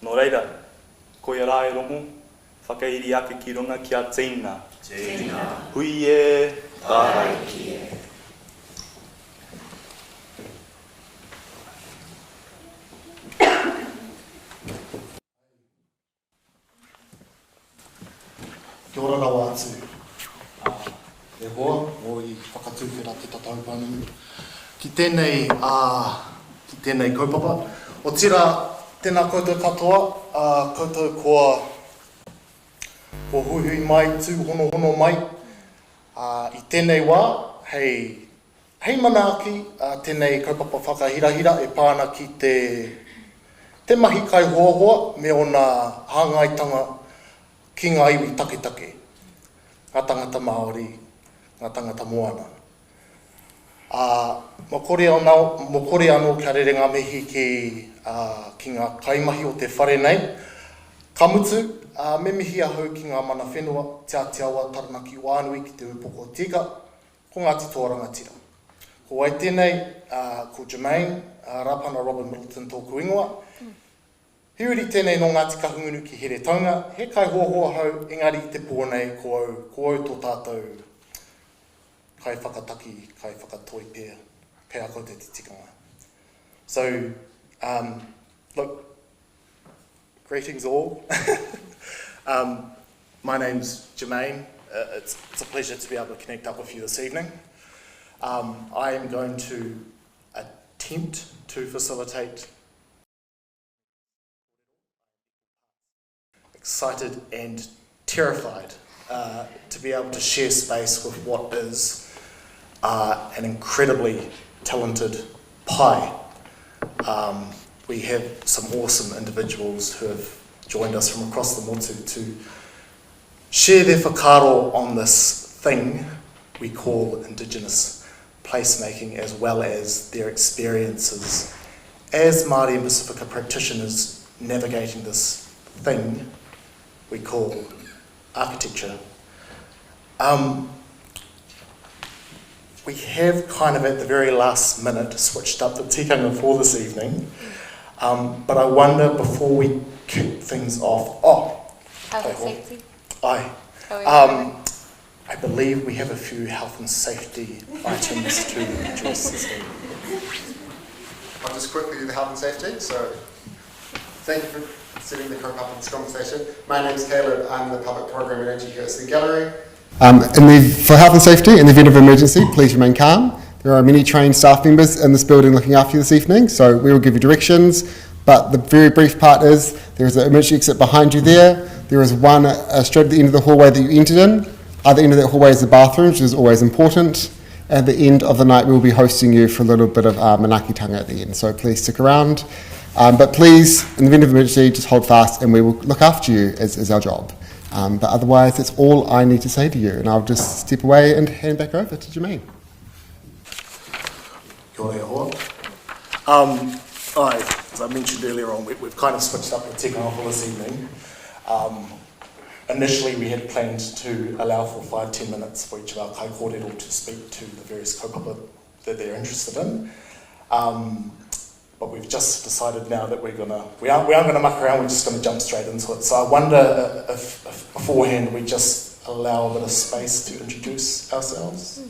Nō reira, ko ia rā e rongo, whakairi ake ki runga ki a Tina. Hui e, tārai ki e. Kia ora rawa atu. E hoa, o I whakatūwhera te tataupani. Ki tēnei kaupapa. O tira, tēnā koutou katoa, koutou ko huhui mai, tū hono mai. I tēnei wā, hei manaaki, tēnei kaupapa whakahirahira e pāna ki te mahi kai hoa me ona hāngaitanga ki ngā iwi taketake. Ngā tangata Māori, ngā tangata moana. Mo kore anō kia rere ngā mihi ki ngā kaimahi o te whare nei. Ka mutu, me mihi ahau ki ngā mana whenua, te awa taranaki wānui ki te upoko tika, ko Ngāti Tōrangatira. Ko wai tēnei, ko Jermaine, Rapana Robin Middleton tōku ingoa. Hiuri tēnei no Ngāti Kahungunu ki here taunga, he kai hoa hau, engari te pōnei ko au tō tātou kai whakataki, kai whakatoi pēr ko te tikanga. So, look, greetings all. My name's Jermaine. It's a pleasure to be able to connect up with you this evening. I am going to attempt to facilitate excited and terrified to be able to share space with what is an incredibly talented pai. We have some awesome individuals who have joined us from across the motu to share their whakaro on this thing we call indigenous placemaking, as well as their experiences as Māori and Pasifika practitioners navigating this thing we call architecture. We have kind of at the very last minute switched up the tikanga for this evening, but I wonder before we kick things off, Health and safety. I believe we have a few health and safety items to address this evening. I'll just quickly do the health and safety. So, thank you for setting the current up in this conversation. My name is Caleb. I'm the Public Program Manager here at the Gallery. For health and safety, in the event of emergency, please remain calm. There are many trained staff members in this building looking after you this evening, so we will give you directions. But the very brief part is there is an emergency exit behind you there. There is one straight at the end of the hallway that you entered in. At the end of that hallway is the bathroom, which is always important. At the end of the night, we will be hosting you for a little bit of manakitanga at the end, so please stick around. But please, in the event of emergency, just hold fast and we will look after you as our job. But otherwise, that's all I need to say to you, and I'll just step away and hand back over to Jermaine. Kia ora e hoa. As I mentioned earlier on, we've kind of switched up the tikanga for this evening. Initially, we had planned to allow for 5-10 minutes for each of our kai kōrero to speak to the various kaupapa that they're interested in. But we've just decided now that we aren't going to muck around, we're just going to jump straight into it. So I wonder if beforehand we just allow a bit of space to introduce ourselves.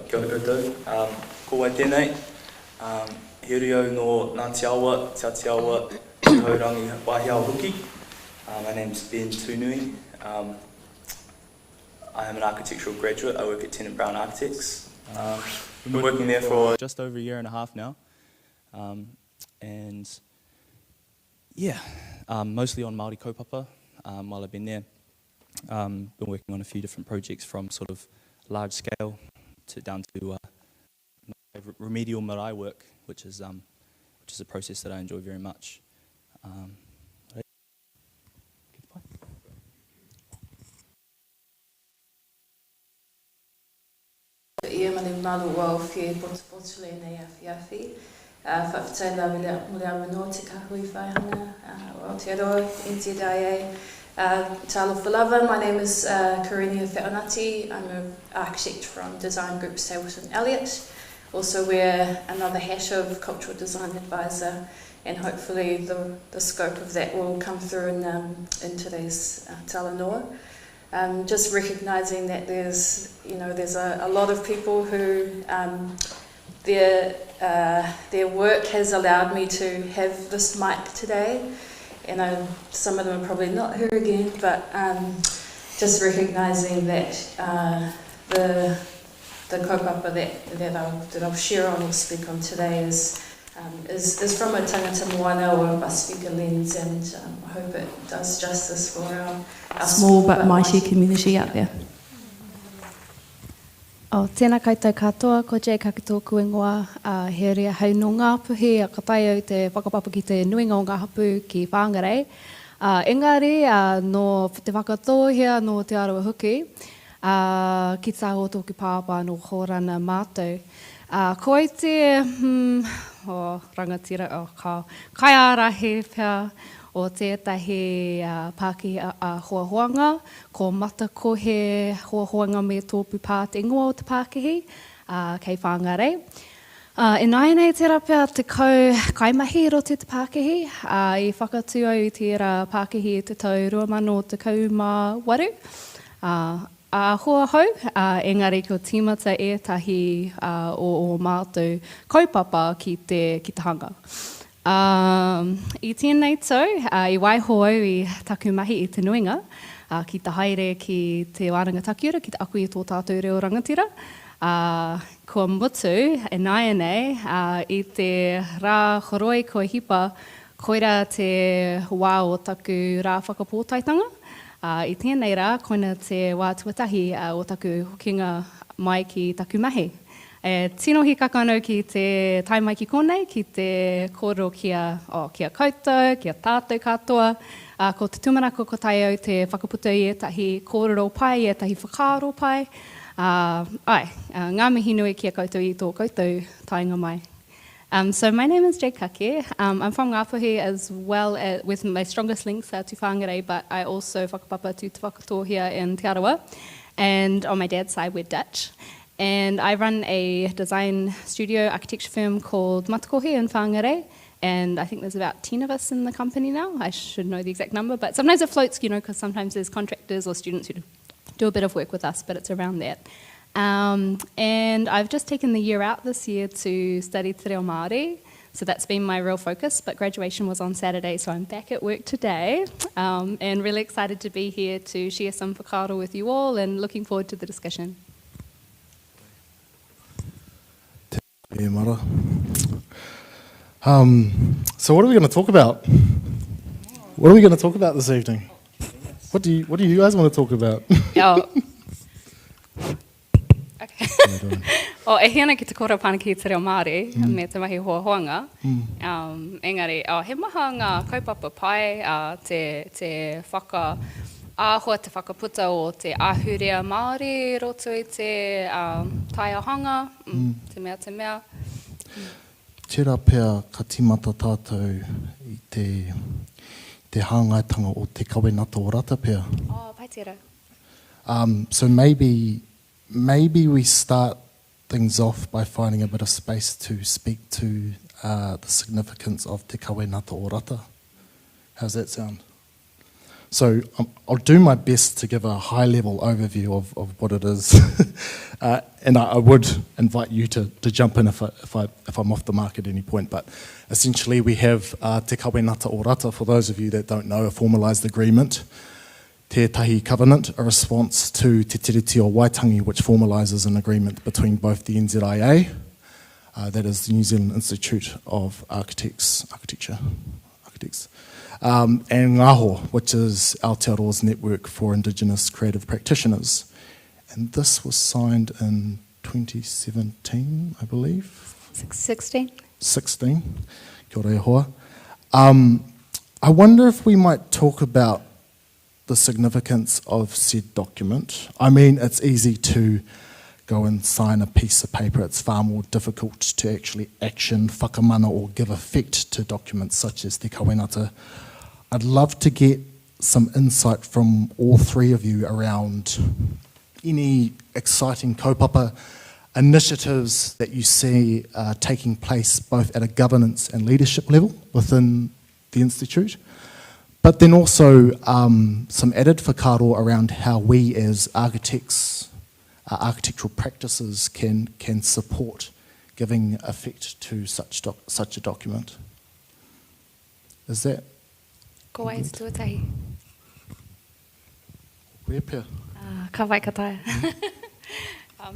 Kia ora koutou. Ko wai tēnei. He reo no Ngāti Awa, Te Awa, Te Haurangi Whaihanga Huki. My name's Ben Tunui. I am an architectural graduate. I work at Tennant Brown Architects. Been working there for just over a year and a half now. And yeah, mostly on Māori kaupapa while I've been there. Been working on a few different projects from sort of large scale down to my favourite remedial marae work, which is a process that I enjoy very much. Ia mani malu wau whie potu le nei awhi. Whawhitai la mule awano te Kāhu I Whaihanga, Aotearoa, NZIA. Talo for Lover, my name is Karenia Wheonati. I'm an architect from design group Stapleton Elliott. also wear another hat of cultural design advisor, and hopefully the scope of that will come through in today's talanoa. Just recognising that there's a lot of people who their work has allowed me to have this mic today. Some of them are probably not here again, but just recognising that the kaupapa that I'll share on or speak on today is from a tangata moana or a Pasifika lens, and I hope it does justice for our small but mighty community out there. O tēnā koutou katoa, ko Jay kakatoku ingoa, he rea hau no ngā puhi, a katai au te whakapapa ki te nuinga o ngā hapu ki Whangarei. Engari, no te whakatōhia no te aroa huki, ki tā o tōku pāpā no hōrana mātou. Ko ai te rangatira, kai ārahi pia o tētahi Pākehī Whaihanga, ko mata ko he Whaihanga me tōpu pā te ingoa o te Pākehī, kei Whangarei. E nai nei tērā pia te kaimahi ro te Pākehī, i whakatū au i tērā Pākehī te tau 2028. Hua hau, engari ko tīmata ētahi o mātou kaupapa ki te hanga. I tēnei tau, i waiho au i taku mahi i te nuinga, ki te haere ki te wānanga takiura, ki te aku i tō tātou reo rangatira. Kua mutu, e nai nei, i te rā horoi ko hipa, koira te wā o taku rā whakapōtaitanga. I tēnei rā, koina te wā tuatahi o taku hokinga mai ki taku mahi. Tino hi kakano ki te taimai ki konei, ki te kōrero kia koutou, kia tātou katoa, ko te tumanako ko tai au te whakaputa i etahi kōrero pai, etahi whakaaro pai. Ngā mihi nui kia koutou i tō koutou tainga mai. So my name is Jay Kake. I'm from Ngāpuhi as well with my strongest links to Whangarei, but I also whakapapa to Te Whakatōhia in Te Arawa. And on my dad's side, we're Dutch. And I run a design studio architecture firm called Matakohi in Whangarei. And I think there's about 10 of us in the company now. I should know the exact number, but sometimes it floats, because sometimes there's contractors or students who do a bit of work with us, but it's around that. And I've just taken the year out this year to study Te Reo Māori, so that's been my real focus, but graduation was on Saturday, so I'm back at work today, and really excited to be here to share some whakaaro with you all, and looking forward to the discussion. Te mara. So what are we going to talk about? What are we going to talk about this evening? What do you guys want to talk about? Okay. E hiana ki te kora pana ki te reo Māori, me te mahi hoahoanga. Engari, he maha ngā kaupapa pai, te ahua te whakaputa o te ahurea Māori, roto i te taiahanga, te mea. Tērā pēr ka timata tātou i te hāngaitanga o Te Kawenata o Rata pēr. Pai tērā. So maybe we start things off by finding a bit of space to speak to the significance of Te Kawenata o Rata. How's that sound? So I'll do my best to give a high-level overview of what it is, and I would invite you to jump in if I'm off the mark at any point. But essentially, we have Te Kawenata o Rata. For those of you that don't know, a formalised agreement, tētahi covenant, a response to Te Tiriti o Waitangi, which formalises an agreement between both the NZIA, that is the New Zealand Institute of Architecture, and Ngāho, which is Aotearoa's network for indigenous creative practitioners. And this was signed in 2017, I believe. 16. Kia ora e hoa. I wonder if we might talk about the significance of said document. I mean, it's easy to go and sign a piece of paper. It's far more difficult to actually action, whakamana, or give effect to documents such as Te Kawenata. I'd love to get some insight from all three of you around any exciting kaupapa initiatives that you see taking place both at a governance and leadership level within the Institute, but then also some added whakaaro around how we as architects, architectural practices can support giving effect to such a document. Is that? Ko wai te tuatahi. Where pia? Ka wai ka taia.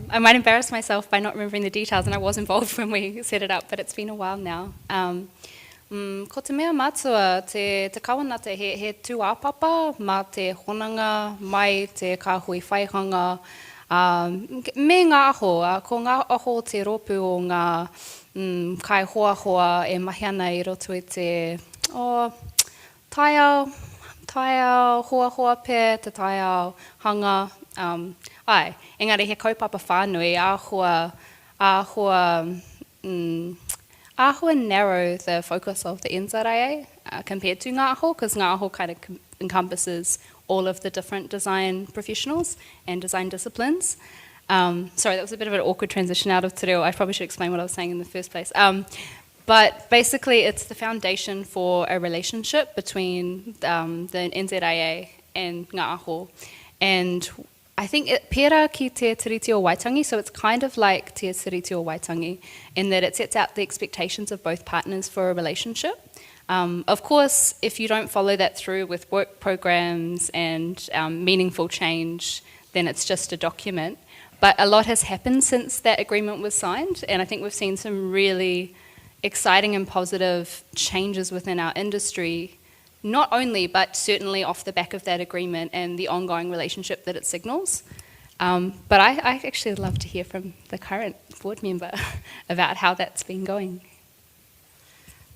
I might embarrass myself by not remembering the details, and I was involved when we set it up, but it's been a while now. Ko te mea mātua, te Kawenata, he tūāpapa mā te honanga mai te Kāhu i Whaihanga. Me ngā aho, ko ngā aho te ropu o ngā kai hoa hoa e mahi ana I roto I te taiao hoa hoa pe, te taiao hanga. Engari he kaupapa whānui, āhua narrow the focus of the NZIA compared to ngā aho, because ngā aho kind of encompasses all of the different design professionals and design disciplines. Sorry, that was a bit of an awkward transition out of te reo. I probably should explain what I was saying in the first place. But basically, it's the foundation for a relationship between the NZIA and ngā aho. And I think it pera ki te tiriti o Waitangi, so it's kind of like te tiriti o Waitangi in that it sets out the expectations of both partners for a relationship. Of course, if you don't follow that through with work programs and meaningful change, then it's just a document. But a lot has happened since that agreement was signed, and I think we've seen some really exciting and positive changes within our industry, not only, but certainly off the back of that agreement and the ongoing relationship that it signals. But I actually would love to hear from the current board member about how that's been going.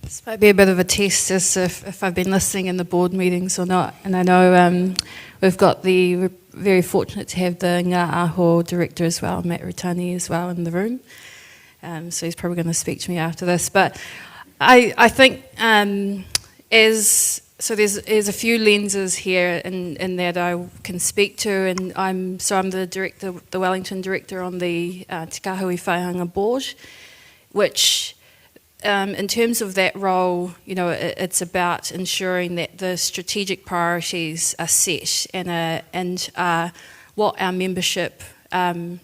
This might be a bit of a test as if I've been listening in the board meetings or not. And I know we've got we're very fortunate to have the Ngā Aho director as well, Matt Rutani as well in the room. So he's probably going to speak to me after this. But I think so there's a few lenses here in that I can speak to, and I'm the director, the Wellington director on the Te Kawenata I Whaihanga board, which in terms of that role, it's about ensuring that the strategic priorities are set and what our membership need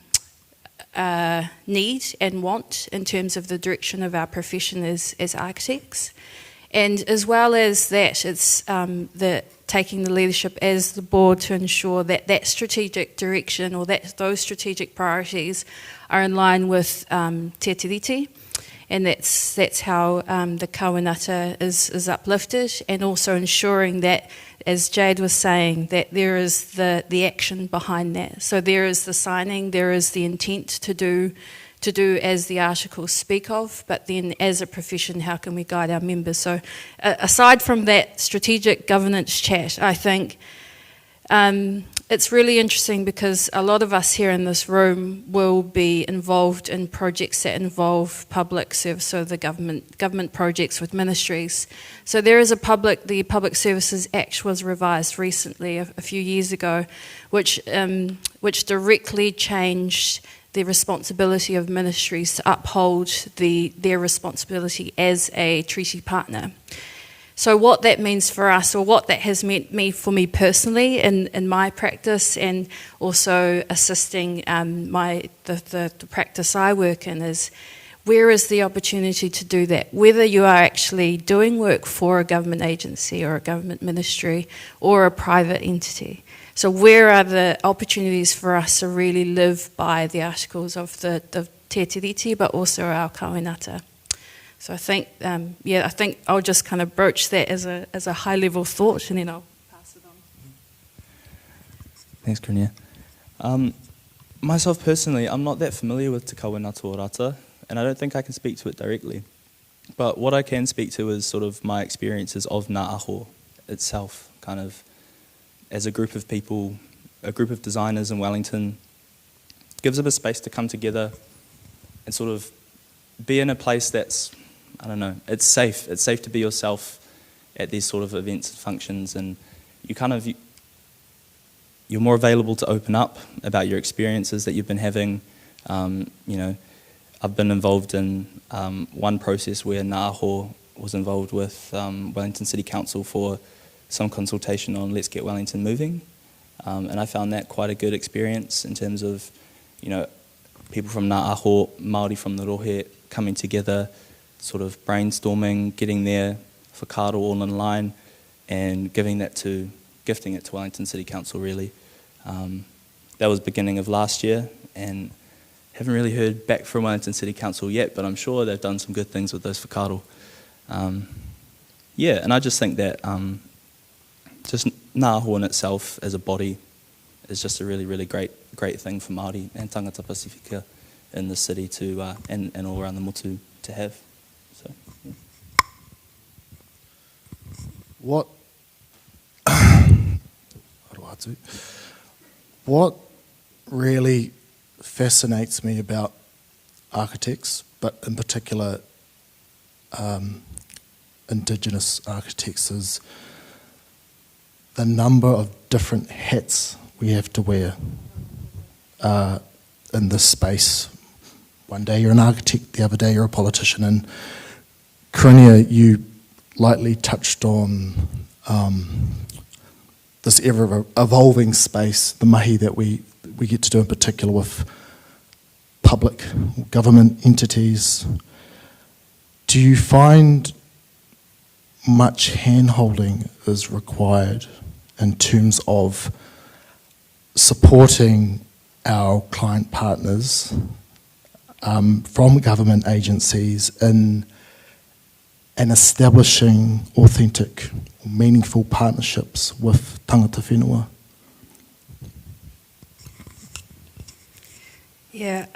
and want in terms of the direction of our profession as architects. And as well as that, it's taking the leadership as the board to ensure that that strategic direction or those strategic priorities are in line with te tiriti. And that's how the Kawenata is uplifted, and also ensuring that, as Jade was saying, that there is the action behind that. So there is the signing, there is the intent to do as the articles speak of, but then as a profession, how can we guide our members? So aside from that strategic governance chat, I think it's really interesting because a lot of us here in this room will be involved in projects that involve public service, so the government projects with ministries. So there is the Public Services Act was revised recently, a few years ago, which directly changed the responsibility of ministries to uphold their responsibility as a treaty partner. So what that means for us, or what that has meant for me personally in my practice, and also assisting the practice I work in, is where is the opportunity to do that? Whether you are actually doing work for a government agency or a government ministry or a private entity. So where are the opportunities for us to really live by the articles of the te tiriti, but also our Kawenata? So I think, I think I'll just kind of broach that as a high-level thought, and then I'll pass it on. Thanks, Karenia. Myself personally, I'm not that familiar with Te Kawenata o Rata, and I don't think I can speak to it directly. But what I can speak to is sort of my experiences of Ngā Aho itself, kind of as a group of people, a group of designers in Wellington, gives them a space to come together and sort of be in a place that's, I don't know, it's safe. It's safe to be yourself at these sort of events and functions, and you're more available to open up about your experiences that you've been having, You know, I've been involved in one process where Ngā Aho was involved with Wellington City Council for some consultation on Let's Get Wellington Moving. And I found that quite a good experience in terms of, you know, people from Ngā Aho, Māori from the Rohe coming together, sort of brainstorming, getting their whakaaro all in line and gifting it to Wellington City Council really. That was beginning of last year, and haven't really heard back from Wellington City Council yet, but I'm sure they've done some good things with those whakaaro. Yeah, and I just think that just Ngā Aho in itself as a body is just a really, really great thing for Māori and tangata Pasifika in the city to and all around the motu to have. So, yeah. What really fascinates me about architects, but in particular indigenous architects, is the number of different hats we have to wear in this space. One day you're an architect, the other day you're a politician. And Karinia, you lightly touched on this ever-evolving space, the mahi that we get to do in particular with public government entities. Do you find much hand-holding is required in terms of supporting our client partners from government agencies in establishing authentic, meaningful partnerships with tangata whenua? Yeah,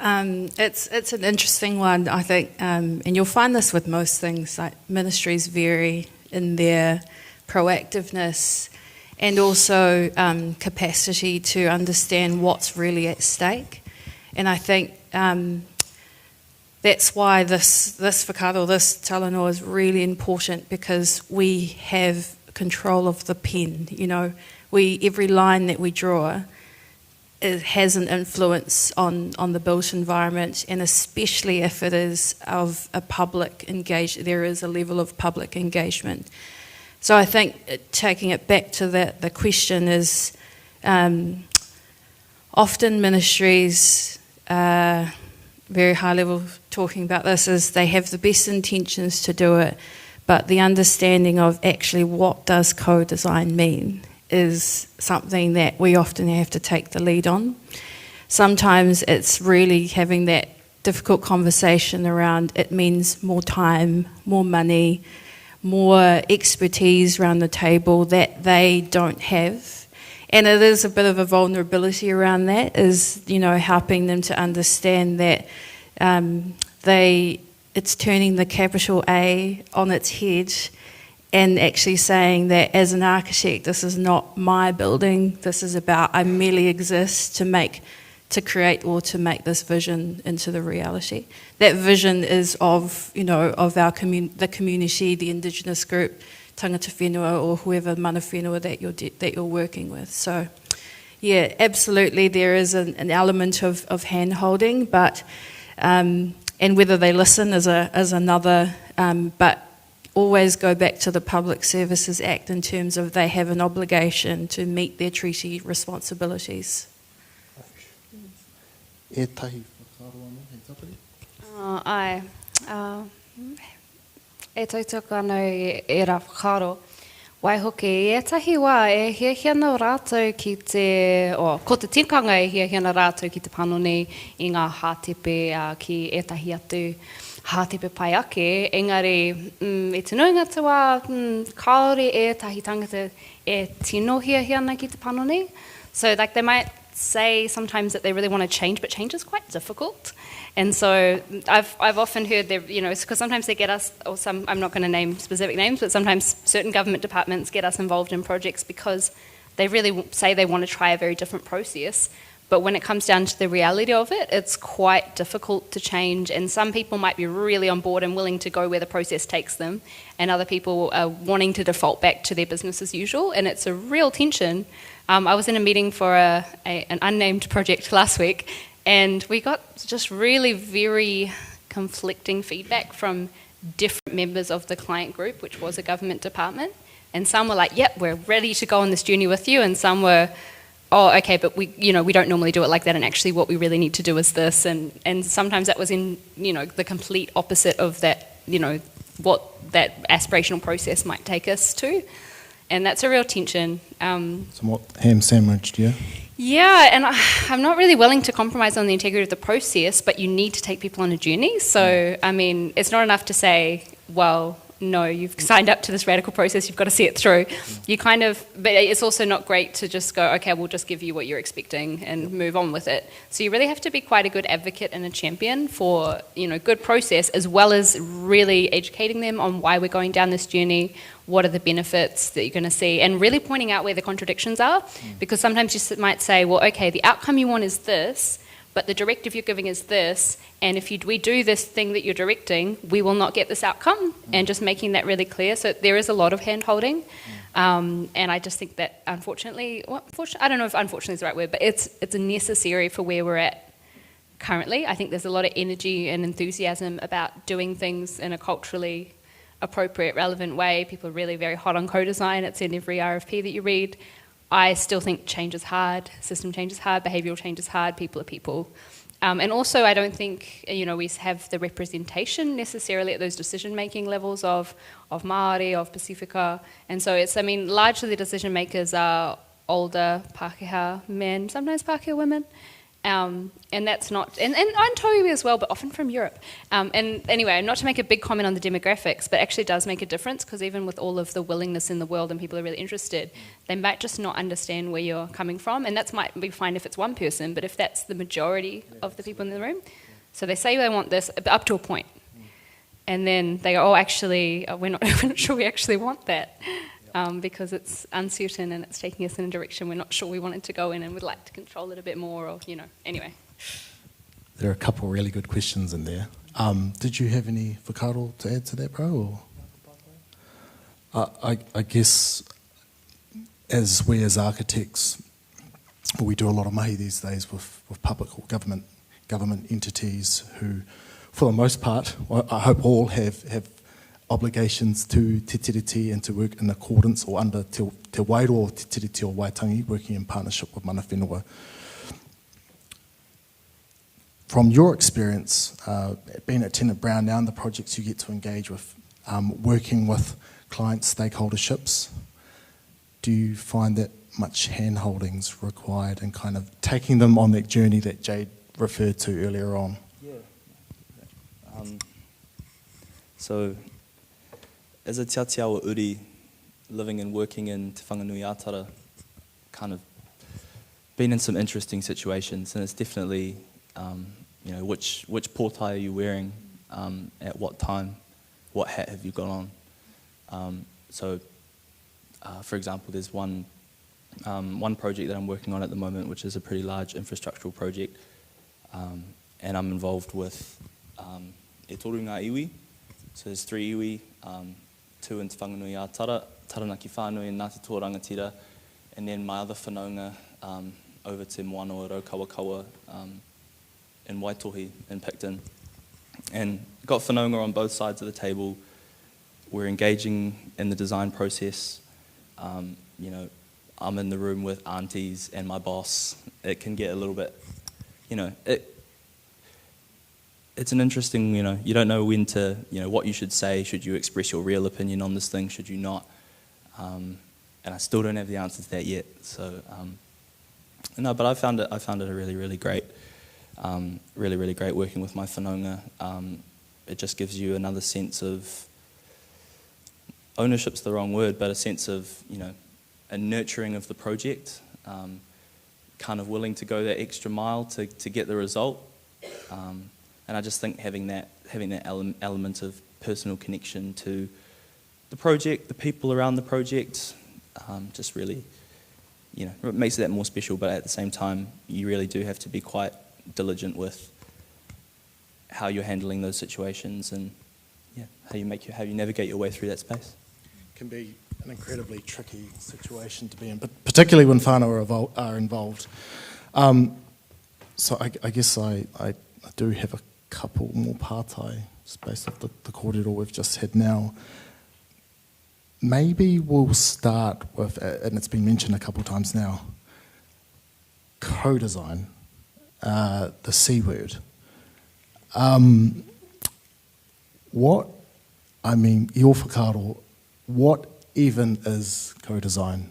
it's an interesting one, I think, and you'll find this with most things. Like ministries vary in their proactiveness and also capacity to understand what's really at stake. And I think that's why this whakaaro, this talanoa is really important, because we have control of the pen. You know, every line that we draw, it has an influence on the built environment, and especially if it is of a public engagement, there is a level of public engagement. So I think taking it back to the question is, often ministries, very high level talking about this, is they have the best intentions to do it, but the understanding of actually what does co-design mean is something that we often have to take the lead on. Sometimes it's really having that difficult conversation around it means more time, more money, more expertise around the table that they don't have. And it is a bit of a vulnerability around that, is, you know, helping them to understand that it's turning the capital A on its head and actually saying that as an architect, this is not my building, this is about I merely exist to create or to make this vision into the reality. That vision is of, you know, of our the community, the indigenous group, tangata whenua, or whoever mana whenua that you're working with. So, yeah, absolutely, there is an element of hand-holding, but and whether they listen is another. But always go back to the Public Services Act in terms of they have an obligation to meet their treaty responsibilities. Ai. E tautoko anō e rā whakaaro. Wai hoki, e tahi wā e hiahiana rātou ki ko te tikanga e hiahiana rātou ki te panoni i ngā hātepe ki etahi atu hātepe pai ake. Engari, e te nuinga te wā, kāore e tahi tangata e tino hiahiana ki te panoni. So like they might say sometimes that they really want to change, but change is quite difficult. And so I've often heard that, you know, because sometimes they get us, or some, I'm not going to name specific names, but sometimes certain government departments get us involved in projects because they really say they want to try a very different process. But when it comes down to the reality of it, it's quite difficult to change. And some people might be really on board and willing to go where the process takes them, and other people are wanting to default back to their business as usual. And it's a real tension. I was in a meeting for an unnamed project last week, And we got just really very conflicting feedback from different members of the client group, which was a government department. And some were like, yep, we're ready to go on this journey with you. And some were, oh, okay, but we don't normally do it like that. And actually what we really need to do is this. And sometimes that was in, the complete opposite of that, what that aspirational process might take us to. And that's a real tension. Somewhat ham sandwiched, yeah? Yeah, and I'm not really willing to compromise on the integrity of the process, but you need to take people on a journey. So, I mean, it's not enough to say, well, no, you've signed up to this radical process, you've got to see it through. You kind of, but it's also not great to just go, okay, we'll just give you what you're expecting and move on with it. So you really have to be quite a good advocate and a champion for, good process, as well as really educating them on why we're going down this journey, what are the benefits that you're going to see, and really pointing out where the contradictions are. Because sometimes you might say, well, okay, the outcome you want is this, but the directive you're giving is this, and if we do this thing that you're directing, we will not get this outcome, and just making that really clear. So there is a lot of hand-holding, and I just think that unfortunately, I don't know if unfortunately is the right word, but it's necessary for where we're at currently. I think there's a lot of energy and enthusiasm about doing things in a culturally appropriate, relevant way. People are really very hot on co-design. It's in every RFP that you read. I still think change is hard, system change is hard, behavioural change is hard, people are people. And also I don't think, we have the representation necessarily at those decision-making levels of Māori, of Pasifika. And so largely the decision makers are older Pākehā men, sometimes Pākehā women. And that's not, and Toiwi as well, but often from Europe. And anyway, not to make a big comment on the demographics, but actually does make a difference, because even with all of the willingness in the world and people are really interested, they might just not understand where you're coming from. And that might be fine if it's one person, but if that's the majority of the people in the room. So they say they want this up to a point. And then they go, oh, actually, we're not sure we actually want that. Because it's uncertain and it's taking us in a direction we're not sure we wanted to go in, and would like to control it a bit more, or, anyway. There are a couple really good questions in there. Did you have any whakaaro to add to that, bro? Or? I guess as architects, we do a lot of mahi these days with public or government entities who, for the most part, I hope all have obligations to te tiriti and to work in accordance or under te wairo te tiriti o Waitangi, working in partnership with mana whenua. From your experience, being at Tenant Brown now and the projects you get to engage with, working with client stakeholderships, do you find that much hand-holding's required and kind of taking them on that journey that Jade referred to earlier on? Yeah. So, as a Te Atiawa Uri, living and working in Te Whanganui-a-Tara, kind of been in some interesting situations, and it's definitely, which pōtai are you wearing, at what time, what hat have you got on. For example, there's one project that I'm working on at the moment, which is a pretty large infrastructural project, and I'm involved with e toru ngā iwi, so there's 3 iwi, 2 in Te Whanganui-a-Tara, Taranaki whānui and Ngāti Tō Rangatira, and then my other whanaunga over to Moana o Raukawa in Waitohi in Picton. And got whanaunga on both sides of the table. We're engaging in the design process. I'm in the room with aunties and my boss. It can get a little bit, it's an interesting, you don't know when to, what you should say. Should you express your real opinion on this thing? Should you not? And I still don't have the answer to that yet. So, no, but I found it a really, really great, really, really great working with my whanaunga. It just gives you another sense of, ownership's the wrong word, but a sense of, a nurturing of the project, kind of willing to go that extra mile to get the result. And I just think having that element of personal connection to the project, the people around the project, just really, it makes that more special. But at the same time, you really do have to be quite diligent with how you're handling those situations and how you navigate your way through that space. Can be an incredibly tricky situation to be in, but particularly when whānau are involved. So I guess I do have a couple more pātai, just based off the kōrero we've just had now. Maybe we'll start with, and it's been mentioned a couple of times now, co-design, the C word. Your whakaaro, what even is co-design?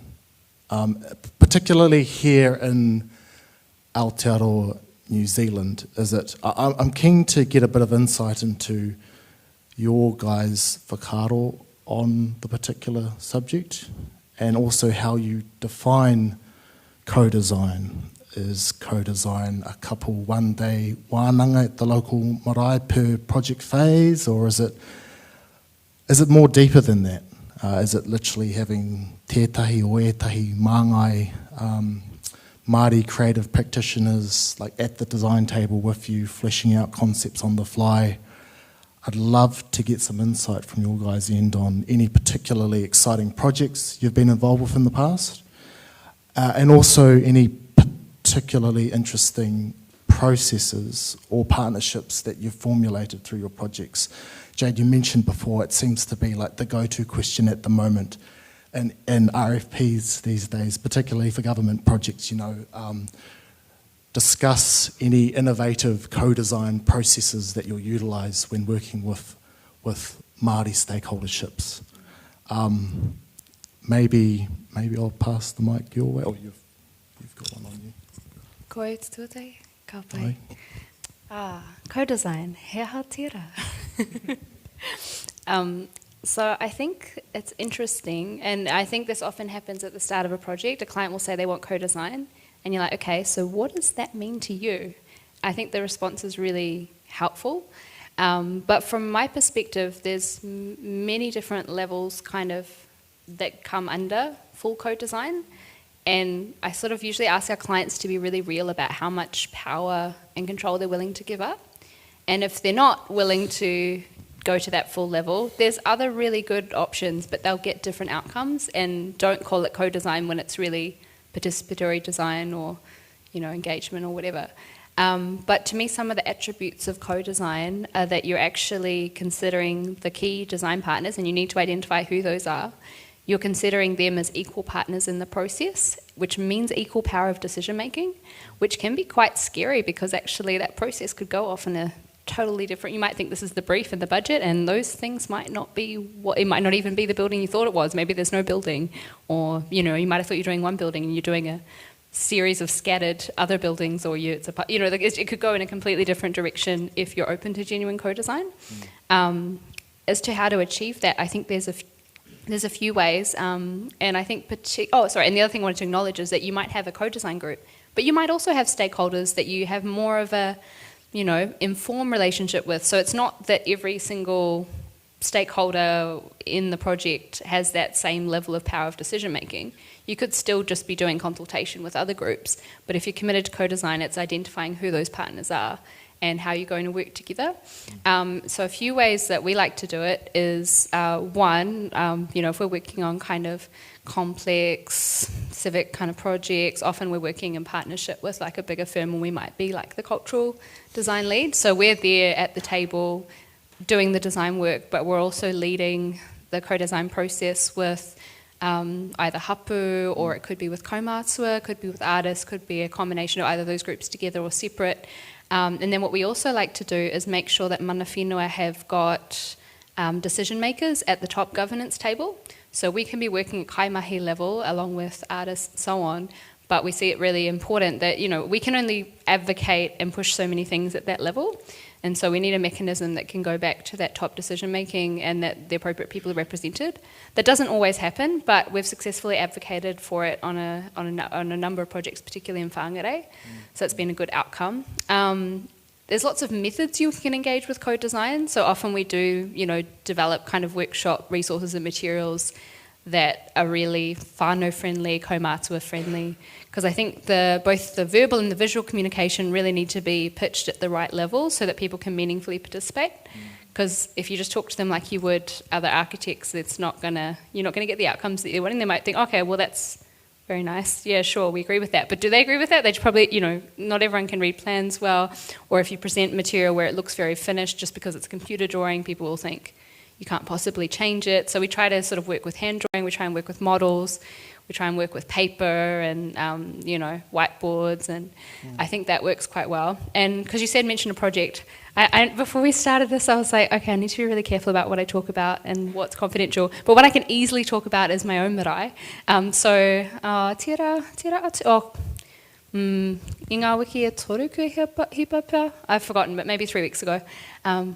Particularly here in Aotearoa, New Zealand, is it? I'm keen to get a bit of insight into your guys' whakaaro on the particular subject, and also how you define co-design. Is co-design a couple one-day wānanga at the local marae per project phase, or is it more deeper than that? Is it literally having tētahi o ētahi māngai Māori creative practitioners like at the design table with you, fleshing out concepts on the fly? I'd love to get some insight from your guys' end on any particularly exciting projects you've been involved with in the past, and also any particularly interesting processes or partnerships that you've formulated through your projects. Jade, you mentioned before, it seems to be like the go-to question at the moment in RFPs these days, particularly for government projects, discuss any innovative co-design processes that you'll utilise when working with Māori stakeholderships. Maybe I'll pass the mic your way. Oh, you've got one on you. Koe tūtei, ka pai. Co-design, he aha tira. So I think it's interesting, and I think this often happens at the start of a project. A client will say they want co-design, and you're like, okay, so what does that mean to you? I think the response is really helpful. But from my perspective, there's many different levels kind of that come under full co-design. And I sort of usually ask our clients to be really real about how much power and control they're willing to give up. And if they're not willing to go to that full level, there's other really good options, but they'll get different outcomes. And don't call it co-design when it's really participatory design or, engagement or whatever. But to me, some of the attributes of co-design are that you're actually considering the key design partners, and you need to identify who those are. You're considering them as equal partners in the process, which means equal power of decision making, which can be quite scary because actually that process could go off in a totally different. You might think this is the brief and the budget, and those things might not be what it might not even be the building you thought it was. Maybe there's no building, or you might have thought you're doing one building and you're doing a series of scattered other buildings, or it could go in a completely different direction if you're open to genuine co-design. As to how to achieve that, I think there's a few ways, and I think and the other thing I wanted to acknowledge is that you might have a co-design group, but you might also have stakeholders that you have more of a informed relationship with. So it's not that every single stakeholder in the project has that same level of power of decision making. You could still just be doing consultation with other groups, but if you're committed to co-design, it's identifying who those partners are and how you're going to work together. So a few ways that we like to do it is, one, if we're working on kind of complex civic kind of projects, often we're working in partnership with like a bigger firm, and we might be like the cultural design lead. So we're there at the table doing the design work, but we're also leading the co-design process with either hapu, or it could be with kaumātua, could be with artists, could be a combination of either those groups together or separate. And then what we also like to do is make sure that mana whenua have got decision makers at the top governance table. So we can be working at kaimahi level along with artists and so on, but we see it really important that, we can only advocate and push so many things at that level. And so we need a mechanism that can go back to that top decision making and that the appropriate people are represented. That doesn't always happen, but we've successfully advocated for it on a number of projects, particularly in whangare. So it's been a good outcome. There's lots of methods you can engage with co-design. So often we do, develop kind of workshop resources and materials that are really whānau friendly, kaumātua friendly, because I think both the verbal and the visual communication really need to be pitched at the right level so that people can meaningfully participate. Because if you just talk to them like you would other architects, you're not going to get the outcomes that you're wanting. They might think, okay, well that's Very nice. Yeah, sure, we agree with that. But do they agree with that? They probably, not everyone can read plans well, or if you present material where it looks very finished just because it's a computer drawing, people will think you can't possibly change it. So we try to sort of work with hand drawing, we try and work with models, we try and work with paper and, whiteboards, and I think that works quite well. And because you mention a project, I before we started this, I was like, okay, I need to be really careful about what I talk about and what's confidential. But what I can easily talk about is my own marae. Tira atu, i ngā wiki e toruku hipapa, I've forgotten, but maybe 3 weeks ago,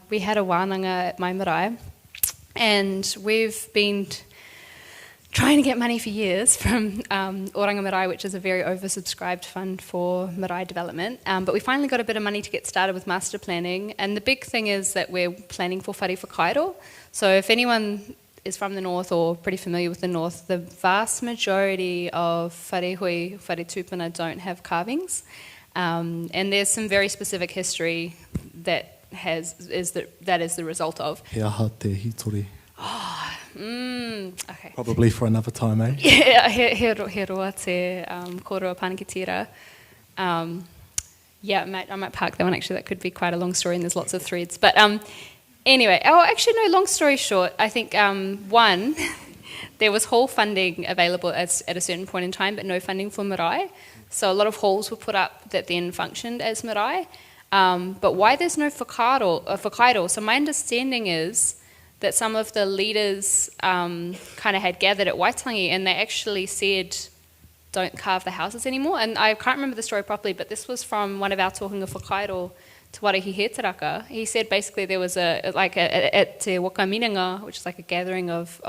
we had a wānanga at my marae, and we've been trying to get money for years from Oranga Marae, which is a very oversubscribed fund for marae development. But we finally got a bit of money to get started with master planning. And the big thing is that we're planning for whare whakairo. So if anyone is from the north or pretty familiar with the north, the vast majority of whare hui, whare tūpuna don't have carvings. And there's some very specific history that is the result of. He aha te hitori. Okay. Probably for another time, eh? Yeah, he roa te kōrero panakitira. Yeah, I might park that one, actually. That could be quite a long story, and there's lots of threads. But anyway, actually, no, long story short, I think, one, there was hall funding available at a certain point in time, but no funding for marae. So a lot of halls were put up that then functioned as marae. But why there's no whakairo? So my understanding is that some of the leaders kind of had gathered at Waitangi, and they actually said, don't carve the houses anymore. And I can't remember the story properly, but this was from one of our tohunga whakairo Te Warahi Hetaraka. He said basically there was at Te Wakaminanga, which is like a gathering of